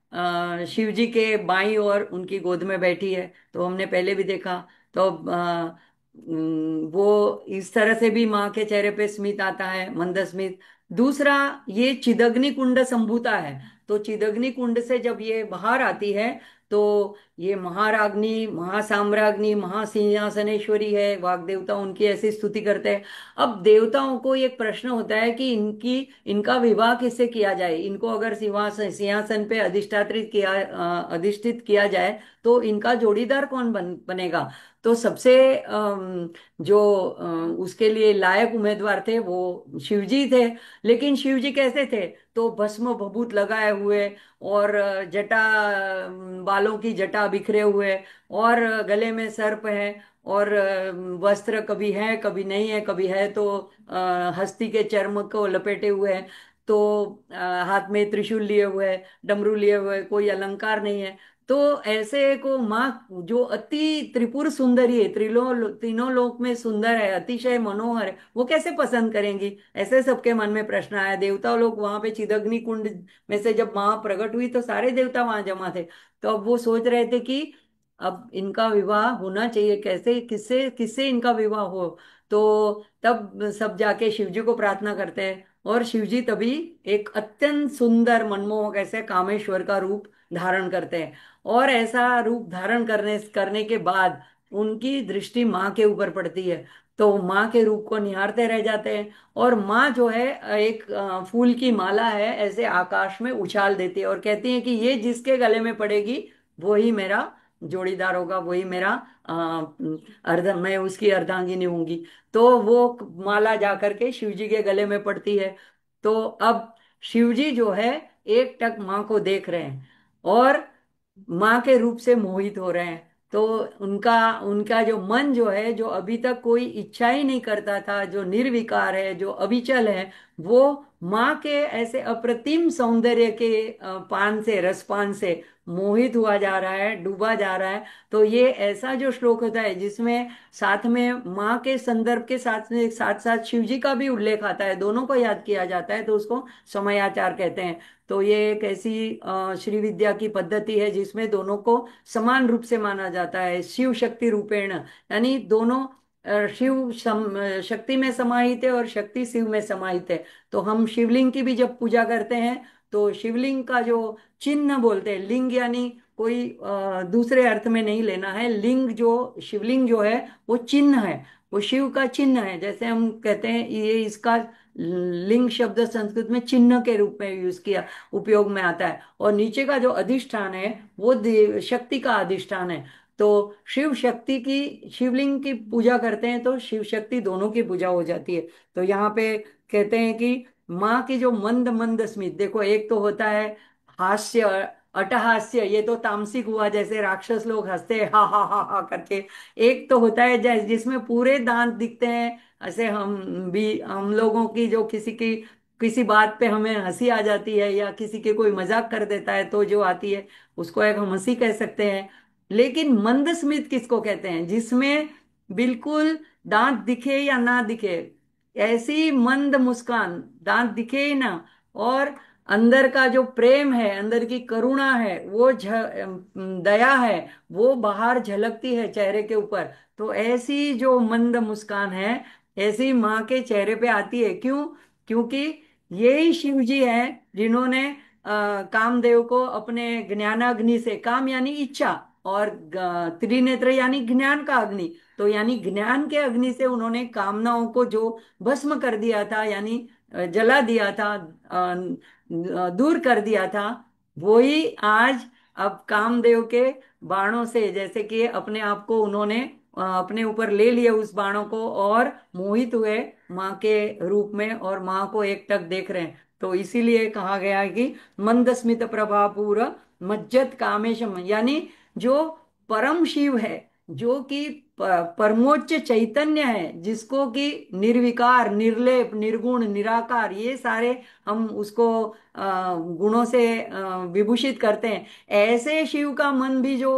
शिव जी के बाईं ओर उनकी गोद में बैठी है, तो हमने पहले भी देखा। तो वो इस तरह से भी माँ के चेहरे पे स्मित आता है, मंद स्मित। दूसरा, ये चिदग्नि कुंड संभूता है। तो चिदग्नि कुंड से जब ये बाहर आती है, तो ये महाराग्नि, महासाम्राज्ञी, महासिंहासनेश्वरी है। वाग्देवता उनकी ऐसी स्तुति करते हैं। अब देवताओं को एक प्रश्न होता है कि इनका विवाह किससे किया जाए। इनको अगर सिंहासन सिंहासन पे अधिष्ठित किया जाए, तो इनका जोड़ीदार कौन बनेगा। तो सबसे जो उसके लिए लायक उम्मीदवार थे वो शिवजी थे। लेकिन शिवजी कैसे थे, तो भस्म भभूत लगाए हुए, और जटा, बालों की जटा बिखरे हुए, और गले में सर्प है, और वस्त्र कभी है कभी नहीं है, कभी है तो हस्ती के चर्म को लपेटे हुए हैं। तो हाथ में त्रिशूल लिए हुए है, डमरू लिए हुए है, कोई अलंकार नहीं है। तो ऐसे को माँ जो अति त्रिपुर सुंदरी है, तीनों लोक में सुंदर है, अतिशय मनोहर है, वो कैसे पसंद करेंगी? ऐसे सबके मन में प्रश्न आया। देवता लोग वहां पे चिदग्नि कुंड में से जब माँ प्रकट हुई तो सारे देवता वहां जमा थे। तो अब वो सोच रहे थे कि अब इनका विवाह होना चाहिए, कैसे, किससे किससे इनका विवाह हो। तो तब सब जाके शिव जी को प्रार्थना करते हैं, और शिव जी तभी एक अत्यंत सुंदर मनमोहक ऐसे कामेश्वर का रूप धारण करते हैं। और ऐसा रूप धारण करने करने के बाद उनकी दृष्टि माँ के ऊपर पड़ती है। तो माँ के रूप को निहारते रह जाते हैं। और माँ जो है एक फूल की माला है, ऐसे आकाश में उछाल देती है और कहती है कि ये जिसके गले में पड़ेगी वही मेरा जोड़ीदार होगा, वही मेरा अ, मैं उसकी अर्धांगिनी होंगी। तो वो माला जा करके शिव जी के गले में पड़ती है। तो अब शिव जी जो है एक टक माँ को देख रहे हैं और माँ के रूप से मोहित हो रहे हैं। तो उनका उनका जो मन जो है, जो अभी तक कोई इच्छा ही नहीं करता था, जो निर्विकार है, जो अविचल है, वो माँ के ऐसे अप्रतिम सौंदर्य के पान से, रसपान से मोहित हुआ जा रहा है, डूबा जा रहा है। तो ये ऐसा जो श्लोक होता है जिसमें साथ में माँ के संदर्भ के साथ में साथ साथ शिव जी का भी उल्लेख आता है, दोनों को याद किया जाता है, तो उसको समयाचार कहते हैं। तो ये एक ऐसी श्री विद्या की पद्धति है जिसमें दोनों को समान रूप से माना जाता है, शिव शक्ति रूपेण। यानी दोनों शक्ति में समाहित है और शक्ति शिव में समाहित है। तो हम शिवलिंग की भी जब पूजा करते हैं तो शिवलिंग का जो चिन्ह बोलते हैं, लिंग यानी कोई दूसरे अर्थ में नहीं लेना है। लिंग जो शिवलिंग जो है वो चिन्ह है, वो शिव का चिन्ह है। जैसे हम कहते हैं ये इसका लिंग शब्द संस्कृत में चिन्ह के रूप में यूज किया, उपयोग में आता है। और नीचे का जो अधिष्ठान है वो शक्ति का अधिष्ठान है। तो शिव शक्ति की, शिवलिंग की पूजा करते हैं तो शिव शक्ति दोनों की पूजा हो जाती है। तो यहाँ पे कहते हैं कि माँ की जो मंद मंद स्मित, देखो एक तो होता है हास्य, अट्टहास्य, ये तो तामसिक हुआ, जैसे राक्षस लोग हंसते हैं हा हा हा हा करके। एक तो होता है जैसे जिसमें पूरे दांत दिखते हैं, ऐसे हम भी, हम लोगों की जो किसी बात पे हमें हंसी आ जाती है या किसी के कोई मजाक कर देता है तो जो आती है, उसको एक हम हंसी कह सकते हैं। लेकिन मंद स्मित किसको कहते हैं? जिसमें बिल्कुल दांत दिखे या ना दिखे, ऐसी मंद मुस्कान, दांत दिखे ही ना, और अंदर का जो प्रेम है, अंदर की करुणा है, वो दया है, वो बाहर झलकती है चेहरे के ऊपर। तो ऐसी जो मंद मुस्कान है, ऐसी माँ के चेहरे पे आती है। क्यों? क्योंकि यही शिव जी हैं जिन्होंने कामदेव को अपने ज्ञानाग्नि से, काम यानी इच्छा, और त्रिनेत्र यानी ज्ञान का अग्नि, तो यानी ज्ञान के अग्नि से उन्होंने कामनाओं को जो भस्म कर दिया था, यानी जला दिया था, दूर कर दिया था, वही आज अब कामदेव के बाणों से, जैसे कि अपने आप को उन्होंने अपने ऊपर ले लिया उस बाणों को, और मोहित हुए माँ के रूप में, और माँ को एकटक देख रहे हैं। तो इसीलिए कहा गया है कि मंदस्मित प्रभापूर मज्जत कामेशम, यानी जो परम शिव है, जो कि परमोच्च चैतन्य है, जिसको कि निर्विकार, निर्लेप, निर्गुण, निराकार, ये सारे हम उसको गुणों से विभूषित करते हैं। ऐसे शिव का मन भी जो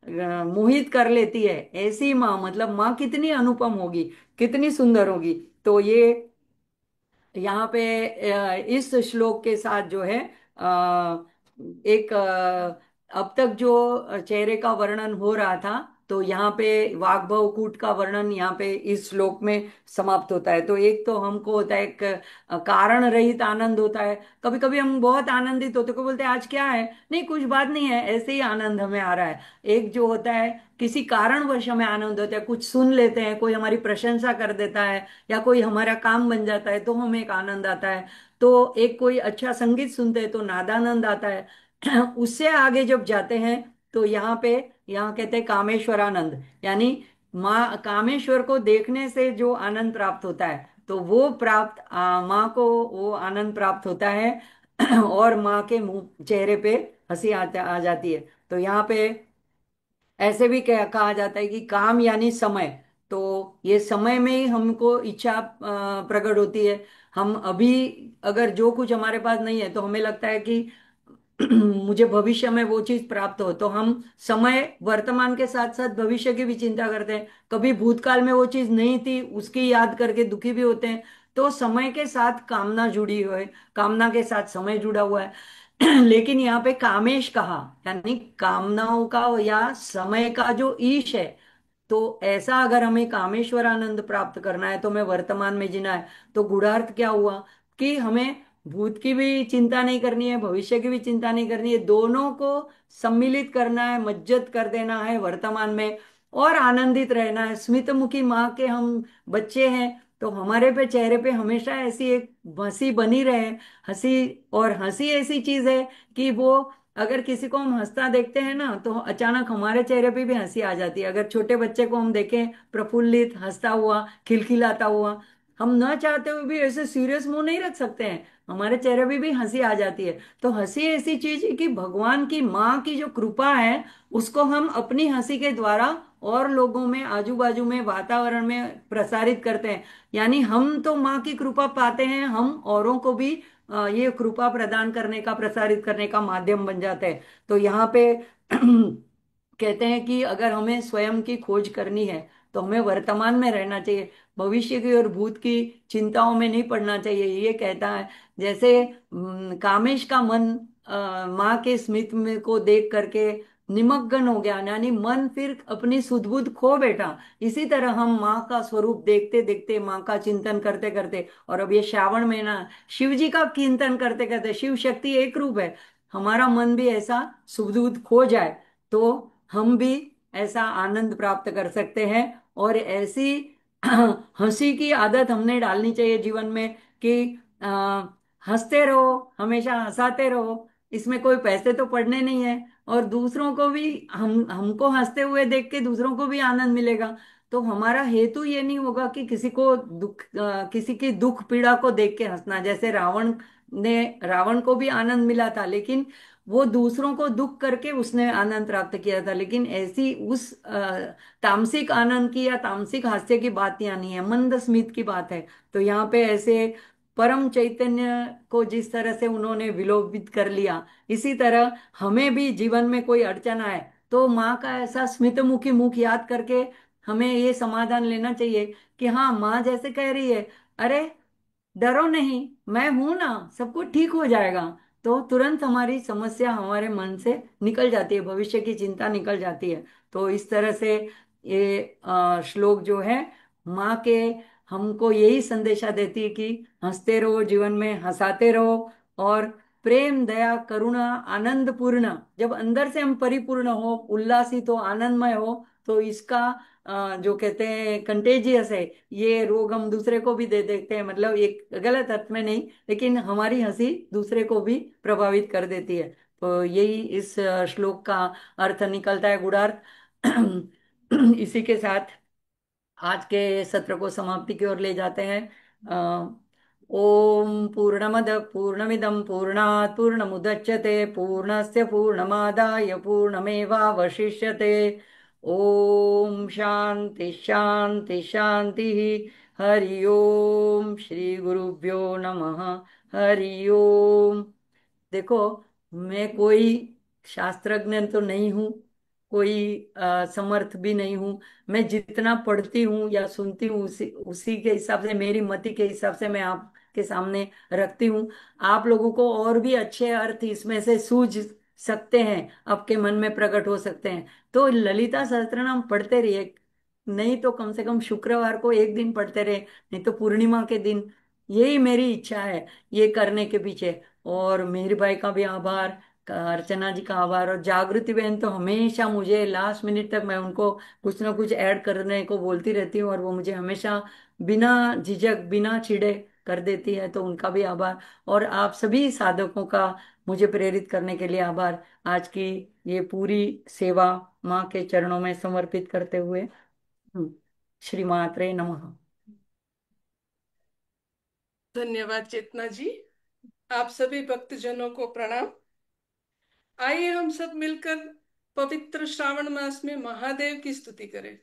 मोहित कर लेती है, ऐसी माँ, मतलब माँ कितनी अनुपम होगी, कितनी सुंदर होगी। तो ये यहाँ पे इस श्लोक के साथ जो है एक अब तक जो चेहरे का वर्णन हो रहा था, तो यहाँ पे वाग्भव कूट का वर्णन यहाँ पे इस श्लोक में समाप्त होता है। तो एक तो हमको होता है एक कारण रहित आनंद होता है। कभी कभी हम बहुत आनंदित होते, को बोलते हैं आज क्या है, नहीं कुछ बात नहीं है, ऐसे ही आनंद हमें आ रहा है। एक जो होता है किसी कारणवश हमें आनंद होता है, कुछ सुन लेते हैं, कोई हमारी प्रशंसा कर देता है, या कोई हमारा काम बन जाता है तो हमें एक आनंद आता है। तो एक कोई अच्छा संगीत सुनते हैं तो नादानंद आता है। उससे आगे जब जाते हैं तो यहाँ कहते हैं कामेश्वरानंद, यानी माँ कामेश्वर को देखने से जो आनंद प्राप्त होता है, तो वो प्राप्त माँ को वो आनंद प्राप्त होता है। और माँ के मुंह, चेहरे पे हंसी आ जाती है। तो यहाँ पे ऐसे भी कहा जाता है कि काम यानी समय। तो ये समय में ही हमको इच्छा प्रकट होती है। हम अभी अगर जो कुछ हमारे पास नहीं है तो हमें लगता है कि मुझे भविष्य में वो चीज प्राप्त हो, तो हम समय वर्तमान के साथ साथ भविष्य की भी चिंता करते हैं। कभी भूतकाल में वो चीज नहीं थी, उसकी याद करके दुखी भी होते हैं। तो समय के साथ कामना जुड़ी हुई है, कामना के साथ समय जुड़ा हुआ है। लेकिन यहाँ पे कामेश कहा, यानी कामनाओं का या समय का जो ईश है, तो ऐसा अगर हमें कामेश्वर आनंद प्राप्त करना है तो हमें वर्तमान में जीना है। तो गूढ़ार्थ क्या हुआ कि हमें भूत की भी चिंता नहीं करनी है, भविष्य की भी चिंता नहीं करनी है, दोनों को सम्मिलित करना है, मज्जत कर देना है वर्तमान में, और आनंदित रहना है। स्मित मुखी माँ के हम बच्चे हैं, तो हमारे पे चेहरे पे हमेशा ऐसी एक हंसी बनी रहे। हंसी, और हंसी ऐसी चीज है कि वो, अगर किसी को हम हंसता देखते हैं ना, तो अचानक हमारे चेहरे पे भी हंसी आ जाती है। अगर छोटे बच्चे को हम देखें प्रफुल्लित, हंसता हुआ, खिलखिलाता हुआ, हम न चाहते हुए भी ऐसे सीरियस मुंह नहीं रख सकते हैं, हमारे चेहरे पे भी हंसी आ जाती है। तो हंसी ऐसी चीज है कि भगवान की माँ की जो कृपा है, उसको हम अपनी हंसी के द्वारा और लोगों में, आजू बाजू में, वातावरण में प्रसारित करते हैं। यानी हम तो माँ की कृपा पाते हैं, हम औरों को भी ये कृपा प्रदान करने का, प्रसारित करने का माध्यम बन जाते हैं। तो यहाँ पे कहते हैं कि अगर हमें स्वयं की खोज करनी है तो हमें वर्तमान में रहना चाहिए, भविष्य की और भूत की चिंताओं में नहीं पड़ना चाहिए। ये कहता है, जैसे कामेश का मन माँ के स्मित में को देख करके निमग्न हो गया, यानी मन फिर अपनी सुध बुध खो बैठा। इसी तरह हम माँ का स्वरूप देखते देखते, माँ का चिंतन करते करते, और अब ये श्रावण महीना, शिव जी का चिंतन करते करते, शिव शक्ति एक रूप है, हमारा मन भी ऐसा सुध बुध खो जाए, तो हम भी ऐसा आनंद प्राप्त कर सकते हैं। और ऐसी हंसी की आदत हमने डालनी चाहिए जीवन में कि आ, हंसते रहो, हमेशा हंसाते रहो, इसमें कोई पैसे तो पड़ने नहीं है, और दूसरों को भी, हमको हंसते हुए देख के दूसरों को भी आनंद मिलेगा। तो हमारा हेतु ये नहीं होगा कि किसी को दुख, किसी की दुख पीड़ा को देख के हंसना। जैसे रावण को भी आनंद मिला था, लेकिन वो दूसरों को दुख करके उसने आनंद प्राप्त किया था। लेकिन ऐसी उस तामसिक आनंद की या तामसिक हास्य की बात यहाँ नहीं है, मंद स्मित की बात है। तो यहाँ पे ऐसे परम चैतन्य को जिस तरह से उन्होंने विलोपित कर लिया, इसी तरह हमें भी जीवन में कोई अड़चन आए तो माँ का ऐसा स्मित मुखी मुख याद करके हमें ये समाधान लेना चाहिए कि हाँ, माँ जैसे कह रही है, अरे डरो नहीं, मैं हूं ना, सब कुछ ठीक हो जाएगा। तो तुरंत हमारी समस्या हमारे मन से निकल जाती है, भविष्य की चिंता निकल जाती है। तो इस तरह से ये श्लोक जो है, माँ के हमको यही संदेशा देती है कि हंसते रहो, जीवन में हंसाते रहो, और प्रेम, दया, करुणा, आनंद पूर्ण, जब अंदर से हम परिपूर्ण हो, उल्लासित हो, आनंदमय हो, तो इसका जो कहते हैं कंटेजियस है, ये रोग हम दूसरे को भी दे देते हैं, मतलब एक गलत अर्थ में नहीं, लेकिन हमारी हंसी दूसरे को भी प्रभावित कर देती है। तो यही इस श्लोक का अर्थ निकलता है, गुणार्थ। इसी के साथ आज के सत्र को समाप्ति की ओर ले जाते हैं। ओम पूर्णमद पूर्णमिदं पूर्णात् पूर्णमुदच्यते पूर्णस्य पूर्णमादाय पूर्णमेवावशिष्यते। ओम शांति शांति शांति। हरि ओम, श्री गुरुभ्यो नमः। हरि ओम। देखो, मैं कोई शास्त्रज्ञ तो नहीं हूँ, कोई समर्थ भी नहीं हूँ। मैं जितना पढ़ती हूँ या सुनती हूँ, उसी उसी के हिसाब से, मेरी मति के हिसाब से मैं आपके सामने रखती हूँ। आप लोगों को और भी अच्छे अर्थ इसमें से सूझ सकते हैं, आपके मन में प्रकट हो सकते हैं, तो ललिता सहस्त्रनाम पढ़ते रहिए। नहीं तो कम से कम शुक्रवार को एक दिन पढ़ते रहे, नहीं तो पूर्णिमा के दिन। यही मेरी इच्छा है ये करने के पीछे। और मेहर भाई का भी आभार, अर्चना जी का आभार, और जागृति बहन तो हमेशा मुझे लास्ट मिनट तक मैं उनको कुछ ना कुछ ऐड करने को बोलती रहती हूँ, और वो मुझे हमेशा बिना झिझक, बिना चिढ़े कर देती है, तो उनका भी आभार। और आप सभी साधकों का मुझे प्रेरित करने के लिए आभार। आज की ये पूरी सेवा माँ के चरणों में समर्पित करते हुए, श्री मात्रे नमः। धन्यवाद चेतना जी। आप सभी भक्तजनों को प्रणाम। आइए हम सब मिलकर पवित्र श्रावण मास में महादेव की स्तुति करें।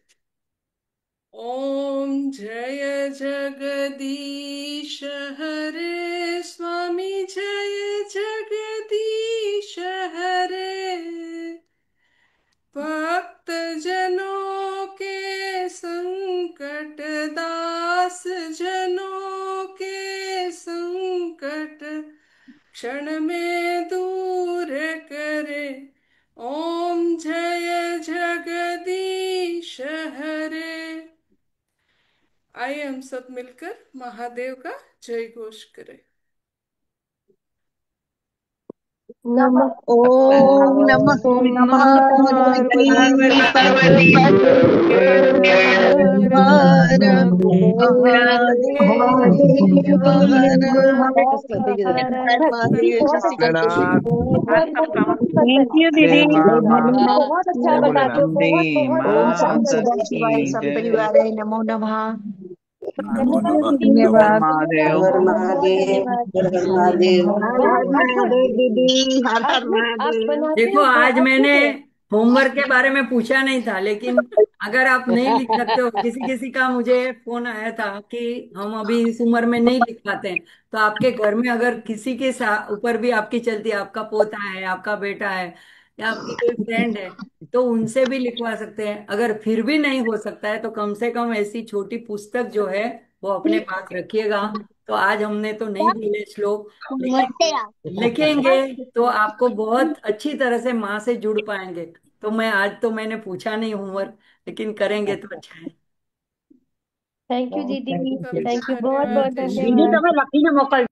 ओम जय जगदीश हरे स्वामी, जय जगदीश क्षण में दूर करे। ओम जय जगदीश हरे। आइए हम सब मिलकर महादेव का जय घोष करें। नमः ओम नमः ओम नमः पार्वती पार्वती पते हर हर हर महादेव महादेव हर हर हर महादेव भोलेनाथ थैंक यू जय दीदी। माँ जय भारत भोलेनाथ अच्छा जय बताते हो, भोलेनाथ बहुत वंदे बहुत ओम बहुत शं सुंदर सदा मातरम शिवाय बताते सब की हैं। परिवाराय जय। नमो नमः। नमो नमः हर धन्यवाद। महादेव। बहुत हर बहुत बहुत धन्यवाद। महादेव हर हर अच्छा, महादेव दीदी हर हर अद्भुत। आप महादेव। बनाते देखो, हो आज अद्भुत मैंने है। होमवर्क के बारे में पूछा नहीं था, लेकिन अगर आप नहीं लिख सकते हो, किसी किसी का मुझे फोन आया था कि हम अभी इस उम्र में नहीं लिख पाते हैं, तो आपके घर में अगर किसी के ऊपर भी आपकी चलती है, आपका पोता है, आपका बेटा है, या आपकी कोई फ्रेंड है, तो उनसे भी लिखवा सकते हैं। अगर फिर भी नहीं हो सकता है तो कम से कम ऐसी छोटी पुस्तक जो है वो अपने पास रखिएगा। तो आज हमने तो नहीं बोले श्लोक, लेकिन लिखेंगे तो आपको बहुत अच्छी तरह से माँ से जुड़ पाएंगे। तो मैं आज तो मैंने पूछा नहीं होमवर्क, लेकिन करेंगे तो अच्छा है। थैंक यू दीदी। सभी को थैंक यू, बहुत धन्यवाद। बहुत जय श्री दीदी राम। धन्यवाद। તમે લખીને મોકલજો।